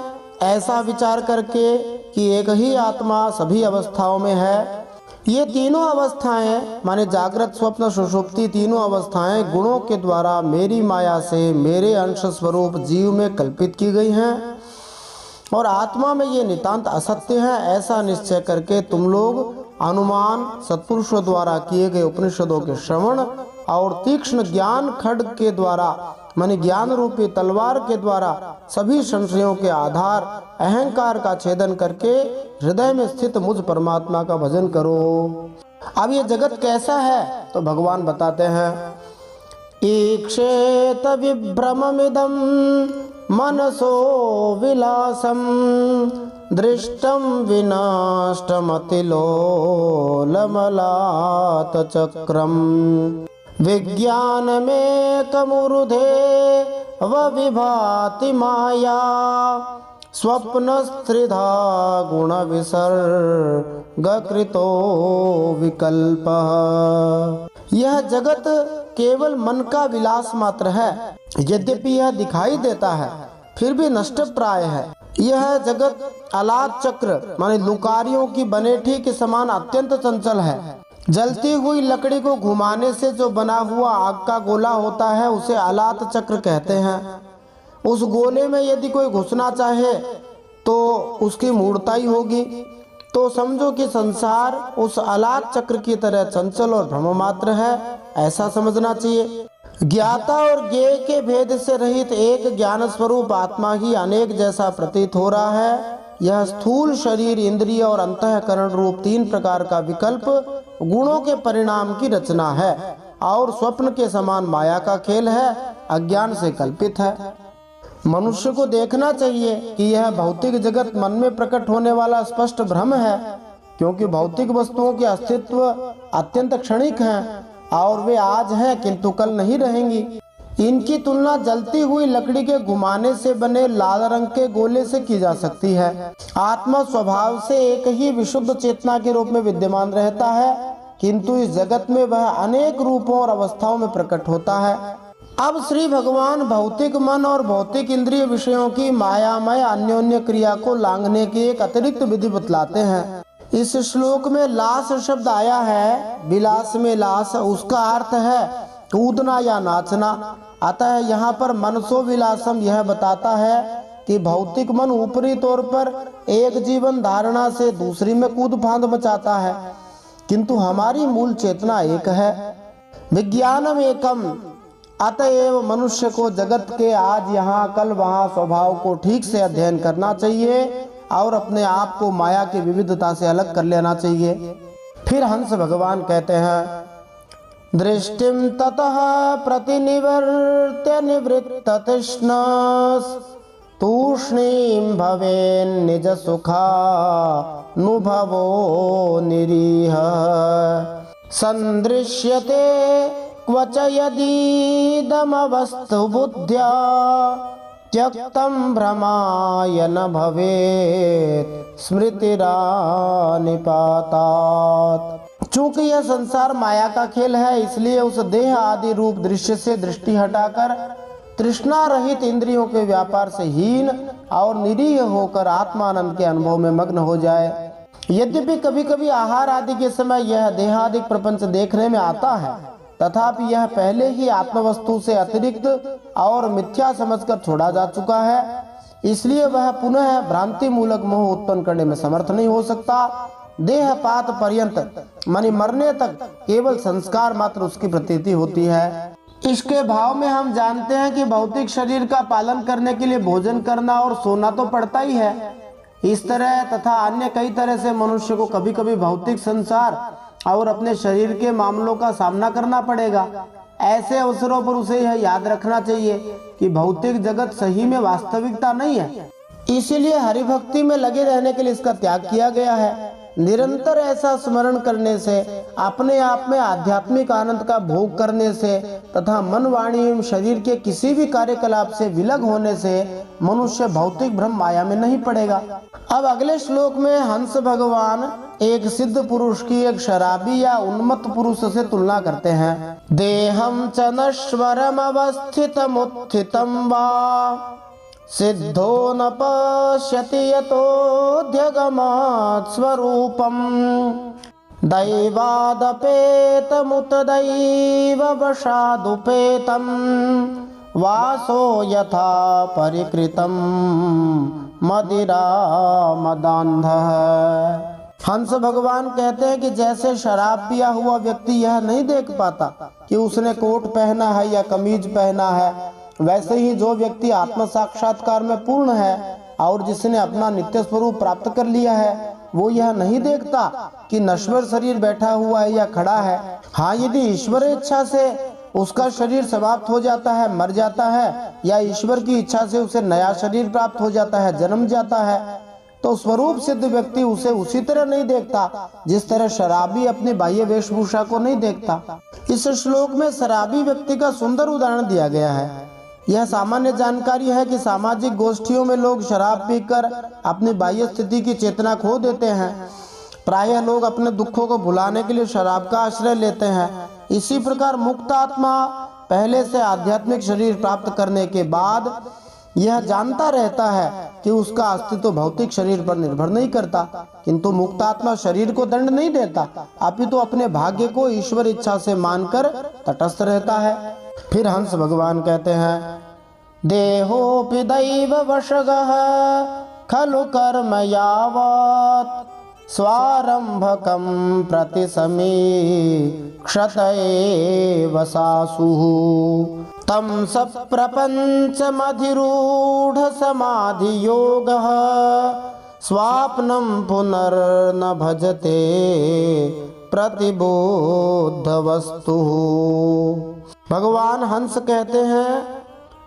ऐसा विचार करके कि एक ही आत्मा सभी अवस्थाओं में है। ये तीनों अवस्थाएं माने जागृत स्वप्न सुषुप्ति तीनों अवस्थाएं गुणों के द्वारा मेरी माया से मेरे अंश स्वरूप जीव में कल्पित की गई हैं और आत्मा में ये नितांत असत्य है। ऐसा निश्चय करके तुम लोग अनुमान, सत्पुरुषों द्वारा किए गए उपनिषदों के श्रवण और तीक्ष्ण ज्ञान खड्ग के द्वारा माने ज्ञान रूपी तलवार के द्वारा सभी संशयों के आधार अहंकार का छेदन करके हृदय में स्थित मुझ परमात्मा का भजन करो। अब ये जगत कैसा है तो भगवान बताते हैं, ईक्षेत विभ्रममिदं मनसो विलासम दृष्टम विनाष्टमतिलोलमलात चक्रम विज्ञानमेकमुरुधे विभाति माया स्वप्नस्त्रिधा गुण विसर्गकृतो विकल्पः। यह जगत केवल मन का विलास मात्र है, यद्यपि यह दिखाई देता है फिर भी नष्ट प्राय है। यह जगत अलाद चक्र माने लुकारियों की बनेठी के समान अत्यंत चंचल है। जलती हुई लकड़ी को घुमाने से जो बना हुआ आग का गोला होता है उसे अलात चक्र कहते हैं। उस गोले में यदि कोई घुसना चाहे तो उसकी मूर्ता ही होगी। तो समझो कि संसार उस अलात चक्र की तरह चंचल और भ्रम मात्र है, ऐसा समझना चाहिए। ज्ञाता और ज्ञेय के भेद से रहित एक ज्ञान स्वरूप आत्मा ही अनेक जैसा प्रतीत हो रहा है। यह स्थूल शरीर, इंद्रिय और अंतःकरण रूप तीन प्रकार का विकल्प गुणों के परिणाम की रचना है और स्वप्न के समान माया का खेल है, अज्ञान से कल्पित है। मनुष्य को देखना चाहिए कि यह भौतिक जगत मन में प्रकट होने वाला स्पष्ट भ्रम है, क्योंकि भौतिक वस्तुओं के अस्तित्व अत्यंत क्षणिक हैं और वे आज हैं किंतु कल नहीं रहेंगी। इनकी तुलना जलती हुई लकड़ी के घुमाने से बने लाल रंग के गोले से की जा सकती है। आत्मा स्वभाव से एक ही विशुद्ध चेतना के रूप में विद्यमान रहता है, किंतु इस जगत में वह अनेक रूपों और अवस्थाओं में प्रकट होता है। अब श्री भगवान भौतिक मन और भौतिक इंद्रिय विषयों की मायामय अन्योन्य क्रिया को लांघने की एक अतिरिक्त विधि बतलाते हैं। इस श्लोक में लास शब्द आया है, विलास में लास, उसका अर्थ है कूदना या नाचना। अतः यहाँ पर मनसो विलासम यह बताता है कि भौतिक मन ऊपरी तौर पर एक जीवन धारणा से दूसरी में कूद फांद मचाता है, किंतु हमारी मूल चेतना एक है। विज्ञानम एकम, अतएव मनुष्य को जगत के आज यहाँ कल वहाँ स्वभाव को ठीक से अध्ययन करना चाहिए और अपने आप को माया की विविधता से अलग कर लेना चाहिए। फिर हंस भगवान कहते हैं, दृष्टिम ततः प्रतिनिवर्त्य निवृत्त तृष्णास् तूष्णीं भवेन् निज सुखानुभवो निरीह संदृश्यते क्वच यदीदमवस्तु बुद्ध्या त्यक्तं भ्रमाय न भवेत् स्मृतिरानिपातात्। चूंकि यह संसार माया का खेल है, इसलिए उस देह आदि रूप दृश्य से दृष्टि हटाकर तृष्णा रहित इंद्रियों के व्यापार से हीन और निरीह होकर आत्मानंद के अनुभव में मग्न हो जाए। यद्यपि कभी कभी आहार आदि के समय यह देहादिक प्रपंच देखने में आता है, तथापि यह पहले ही आत्मवस्तु से अतिरिक्त और मिथ्या समझकर छोड़ा जा चुका है, इसलिए वह पुनः भ्रांति मूलक मोह उत्पन्न करने में समर्थ नहीं हो सकता। देहपात पर्यंत माने मरने तक केवल संस्कार मात्र उसकी प्रतीति होती है। इसके भाव में हम जानते हैं कि भौतिक शरीर का पालन करने के लिए भोजन करना और सोना तो पड़ता ही है। इस तरह तथा अन्य कई तरह से मनुष्य को कभी कभी भौतिक संसार और अपने शरीर के मामलों का सामना करना पड़ेगा। ऐसे अवसरों पर उसे यह याद रखना चाहिए कि भौतिक जगत सही में वास्तविकता नहीं है, इसीलिए हरिभक्ति में लगे रहने के लिए इसका त्याग किया गया है। निरंतर ऐसा स्मरण करने से, अपने आप में आध्यात्मिक आनंद का भोग करने से तथा मन वाणी एवं शरीर के किसी भी कार्यकलाप से विलग होने से मनुष्य भौतिक भ्रम माया में नहीं पड़ेगा। अब अगले श्लोक में हंस भगवान एक सिद्ध पुरुष की एक शराबी या उन्मत्त पुरुष से तुलना करते हैं। देहम च नश्वरम अवस्थितमुत्थितं वा सिद्धो न पश्यति यतोऽध्यगमात् स्वरूपम् दैवादपेतमुत दैववशादुपेतम् वासो यथा परिकृतं मदिरा मदान्धः। हंस भगवान कहते हैं कि जैसे शराब पिया हुआ व्यक्ति यह नहीं देख पाता कि उसने कोट पहना है या कमीज पहना है, वैसे ही जो व्यक्ति आत्म साक्षात्कार में पूर्ण है और जिसने अपना नित्य स्वरूप प्राप्त कर लिया है, वो यह नहीं देखता कि नश्वर शरीर बैठा हुआ है या खड़ा है। हाँ, यदि ईश्वर इच्छा से उसका शरीर समाप्त हो जाता है, मर जाता है, या ईश्वर की इच्छा से उसे नया शरीर प्राप्त हो जाता है, जन्म जाता है, तो स्वरूप सिद्ध व्यक्ति उसे उसी तरह नहीं देखता जिस तरह शराबी अपनी बाह्य वेशभूषा को नहीं देखता। इस श्लोक में शराबी व्यक्ति का सुंदर उदाहरण दिया गया है। यह सामान्य जानकारी है कि सामाजिक गोष्ठियों में लोग शराब पीकर अपनी बाह्य स्थिति की चेतना खो देते हैं। प्रायः लोग अपने दुखों को भुलाने के लिए शराब का आश्रय लेते हैं। इसी प्रकार मुक्त आत्मा पहले से आध्यात्मिक शरीर प्राप्त करने के बाद यह जानता रहता है कि उसका अस्तित्व भौतिक शरीर पर निर्भर नहीं करता, किंतु मुक्त आत्मा शरीर को दंड नहीं देता, अपितु अपने भाग्य को ईश्वर इच्छा से मानकर तटस्थ रहता है। फिर हंस भगवान कहते हैं, देहोऽपि दैव वशगः खलु कर्म यावत् स्वारंभकं प्रतिसमीक्षत वसासुः तं सप्रपञ्चमधिरूढ समाधि योगः स्वाप्नं पुनर्न भजते प्रतिबोध वस्तु। भगवान हंस कहते हैं,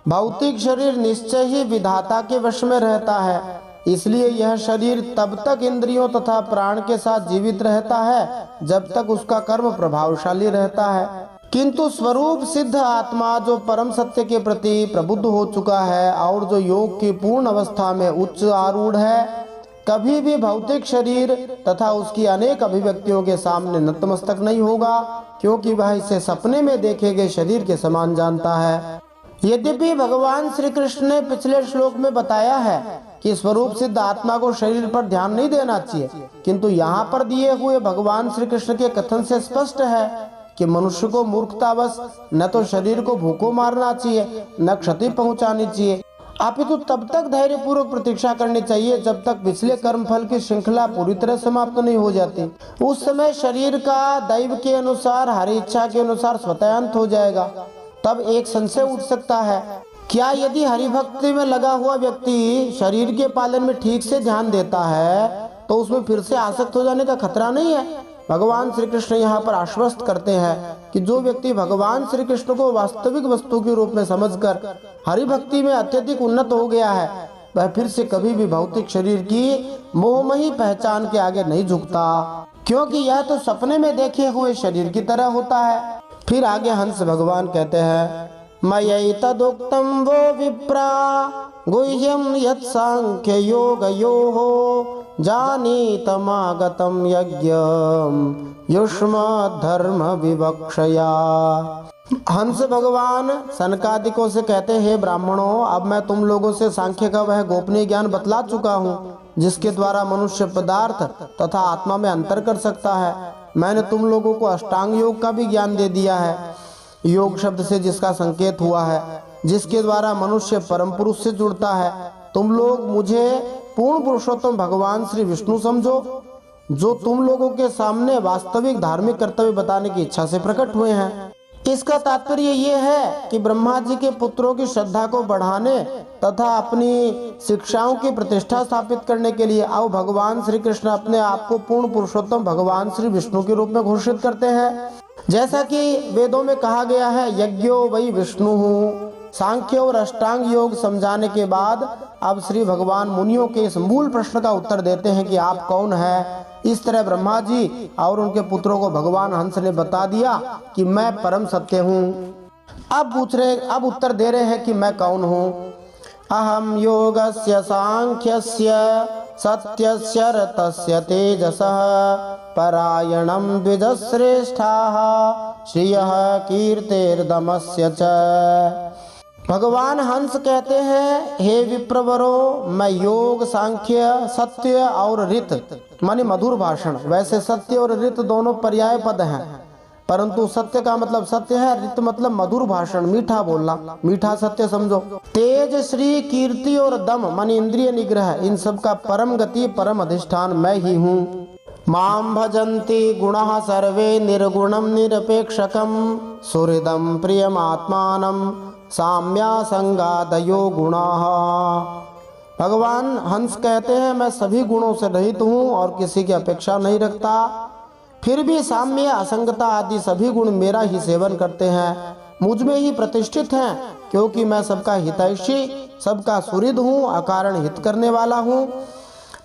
भौतिक शरीर निश्चय ही विधाता के वश में रहता है, इसलिए यह शरीर तब तक इंद्रियों तथा प्राण के साथ जीवित रहता है जब तक उसका कर्म प्रभावशाली रहता है। किंतु स्वरूप सिद्ध आत्मा जो परम सत्य के प्रति प्रबुद्ध हो चुका है और जो योग की पूर्ण अवस्था में उच्च आरूढ़ है, कभी भी भौतिक शरीर तथा उसकी अनेक अभिव्यक्तियों के सामने नतमस्तक नहीं होगा, क्योंकि वह इसे सपने में देखे गए शरीर के समान जानता है। यद्यपि भगवान श्री कृष्ण ने पिछले श्लोक में बताया है कि स्वरूप सिद्ध आत्मा को शरीर पर ध्यान नहीं देना चाहिए, किंतु यहाँ पर दिए हुए भगवान श्री कृष्ण के कथन से स्पष्ट है कि मनुष्य को मूर्खतावश न तो शरीर को भूखों मारना चाहिए, न क्षति पहुंचानी चाहिए, अपितु तब तक धैर्य पूर्वक प्रतीक्षा करनी चाहिए जब तक पिछले कर्म फल की श्रृंखला पूरी तरह समाप्त नहीं हो जाती। उस समय शरीर का दैव के अनुसार, हरि इच्छा के अनुसार स्वतः अंत हो जाएगा। तब एक संशय उठ सकता है, क्या यदि हरि भक्ति में लगा हुआ व्यक्ति शरीर के पालन में ठीक से ध्यान देता है तो उसमें फिर से आसक्त हो जाने का खतरा नहीं है? भगवान श्री कृष्ण यहाँ पर आश्वस्त करते हैं कि जो व्यक्ति भगवान श्री कृष्ण को वास्तविक वस्तु के रूप में समझकर हरि भक्ति में अत्यधिक उन्नत हो गया है, वह फिर से कभी भी भौतिक शरीर की मोहमयी पहचान के आगे नहीं झुकता, क्योंकि यह तो सपने में देखे हुए शरीर की तरह होता है। फिर आगे हंस भगवान कहते हैं, मयैतदुक्तं वो विप्रा गुह्यं यत् सांख्य योगयोः जानीतमागतं यज्ञं युष्मद्धर्म विवक्षया। हंस भगवान सनकादिकों से कहते हैं, हे ब्राह्मणों, अब मैं तुम लोगों से सांख्य का वह गोपनीय ज्ञान बतला चुका हूँ जिसके द्वारा मनुष्य पदार्थ तथा आत्मा में अंतर कर सकता है। मैंने तुम लोगों को अष्टांग योग का भी ज्ञान दे दिया है, योग शब्द से जिसका संकेत हुआ है, जिसके द्वारा मनुष्य परम पुरुष से जुड़ता है। तुम लोग मुझे पूर्ण पुरुषोत्तम भगवान श्री विष्णु समझो, जो तुम लोगों के सामने वास्तविक धार्मिक कर्तव्य बताने की इच्छा से प्रकट हुए हैं। इसका तात्पर्य ये है कि ब्रह्मा जी के पुत्रों की श्रद्धा को बढ़ाने तथा अपनी शिक्षाओं की प्रतिष्ठा स्थापित करने के लिए अब भगवान श्री कृष्ण अपने आप को पूर्ण पुरुषोत्तम भगवान श्री विष्णु के रूप में घोषित करते हैं। जैसा कि वेदों में कहा गया है, यज्ञो वै विष्णु। सांख्य और अष्टांग योग समझाने के बाद अब श्री भगवान मुनियों के इस मूल प्रश्न का उत्तर देते हैं कि आप कौन है। इस तरह ब्रह्मा जी और उनके पुत्रों को भगवान हंस ने बता दिया कि मैं परम सत्य हूँ। अब उत्तर दे रहे हैं कि मैं कौन हूँ। अहम योगस्य सांख्यस्य सत्यस्य रतस्य तेजसः परायणं द्विजश्रेष्ठाः श्रियः कीर्तेर्दमस्य च। भगवान हंस कहते हैं, हे विप्रवरो, मैं योग, सांख्य, सत्य और ऋत माने मधुर भाषण, वैसे सत्य और ऋत दोनों पर्याय पद हैं, परंतु सत्य का मतलब सत्य है, ऋत मतलब मधुर भाषण, मीठा बोलना, मीठा सत्य समझो। तेज, श्री, कीर्ति और दम माने इंद्रिय निग्रह, इन सब का परम गति, परम अधिष्ठान मैं ही हूँ। मां भजन्ति गुणाः सर्वे निर्गुणं निरपेक्षकं सुहृदं प्रियमात्मानं साम्यासंगादयो गुणाः। भगवान हंस कहते हैं, मैं सभी गुणों से रहित हूँ और किसी की अपेक्षा नहीं रखता, फिर भी साम्य असंगता आदि सभी गुण मेरा ही सेवन करते हैं, मुझ में ही प्रतिष्ठित हैं, क्योंकि मैं सबका हितैषी, सबका सुहृद हूँ, अकारण हित करने वाला हूँ,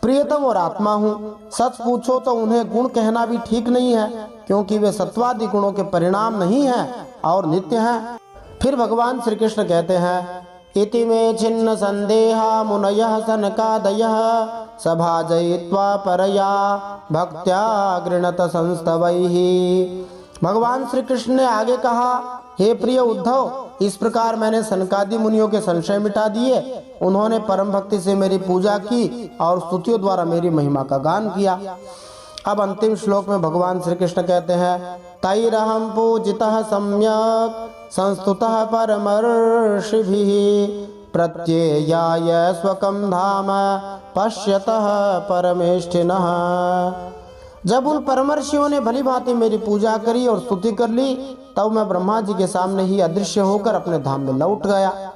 प्रियतम और आत्मा हूँ। सच पूछो तो उन्हें गुण कहना भी ठीक नहीं है, क्योंकि वे सत्वादि गुणों के परिणाम नहीं हैं और नित्य हैं। फिर भगवान श्री कृष्ण कहते हैं, इति मे छिन्न संदेहा मुनयः सनकादयः सभाजयित्वा परया भक्त्या गृणत संस्तवैः। भगवान श्री कृष्ण ने आगे कहा, हे प्रिय उद्धव, इस प्रकार मैंने सनकादि मुनियों के संशय मिटा दिए। उन्होंने परम भक्ति से मेरी पूजा की और स्तुतियों द्वारा मेरी महिमा का गान किया। अब अंतिम श्लोक में भगवान श्री कृष्ण कहते हैं, तैरहं पूजितः सम्यक् संस्तुतः परमर्षिभिः प्रत्ययाय स्वकं धाम पश्यतः परमेष्ठिनः। जब उन परमर्षियों ने भली भांति मेरी पूजा करी और स्तुति कर ली, तब मैं ब्रह्मा जी के सामने ही अदृश्य होकर अपने धाम में लौट गया।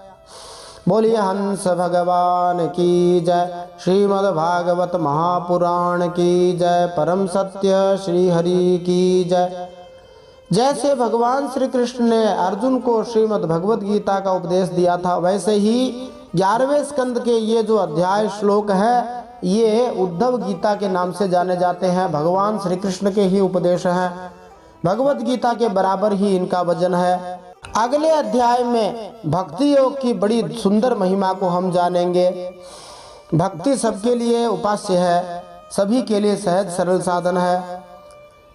बोलिए हंस भगवान की जय, श्रीमद् भागवत महापुराण की जय, परम सत्य श्री हरि की जय। जैसे भगवान श्री कृष्ण ने अर्जुन को श्रीमद् भगवत गीता का उपदेश दिया था, वैसे ही 11वें स्कंद के ये जो अध्याय श्लोक है, ये उद्धव गीता के नाम से जाने जाते हैं। भगवान श्री कृष्ण के ही उपदेश हैं, भगवत गीता के बराबर ही इनका वजन है। अगले अध्याय में भक्ति योग की बड़ी सुंदर महिमा को हम जानेंगे। भक्ति सबके लिए उपास्य है, सभी के लिए सहज सरल साधन है।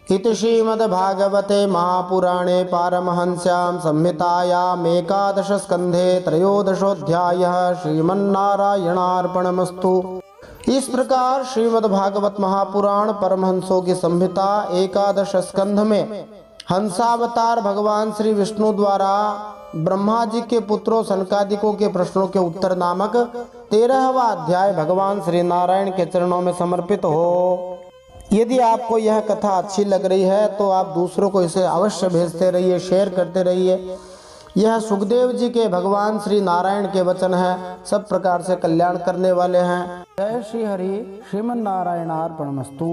इति श्रीमद्भागवते महापुराणे पारमहंस्यां संहितायाम् एकादश स्कंधे त्रयोदशोऽध्यायः श्रीमन्नारायणार्पणमस्तु। इस प्रकार श्रीमद्भागवत महापुराण परमहंसों की संहिता एकादश स्कंध में हंसावतार भगवान श्री विष्णु द्वारा ब्रह्मा जी के पुत्रों सनकादिकों के प्रश्नों के उत्तर नामक 13वां अध्याय भगवान श्री नारायण के चरणों में समर्पित हो। यदि आपको यह कथा अच्छी लग रही है तो आप दूसरों को इसे अवश्य भेजते रहिए, शेयर करते रहिए। यह सुखदेव जी के भगवान श्री नारायण के वचन है, सब प्रकार से कल्याण करने वाले हैं। जय श्री हरि, श्रीमन्नारायणार्पणमस्तु।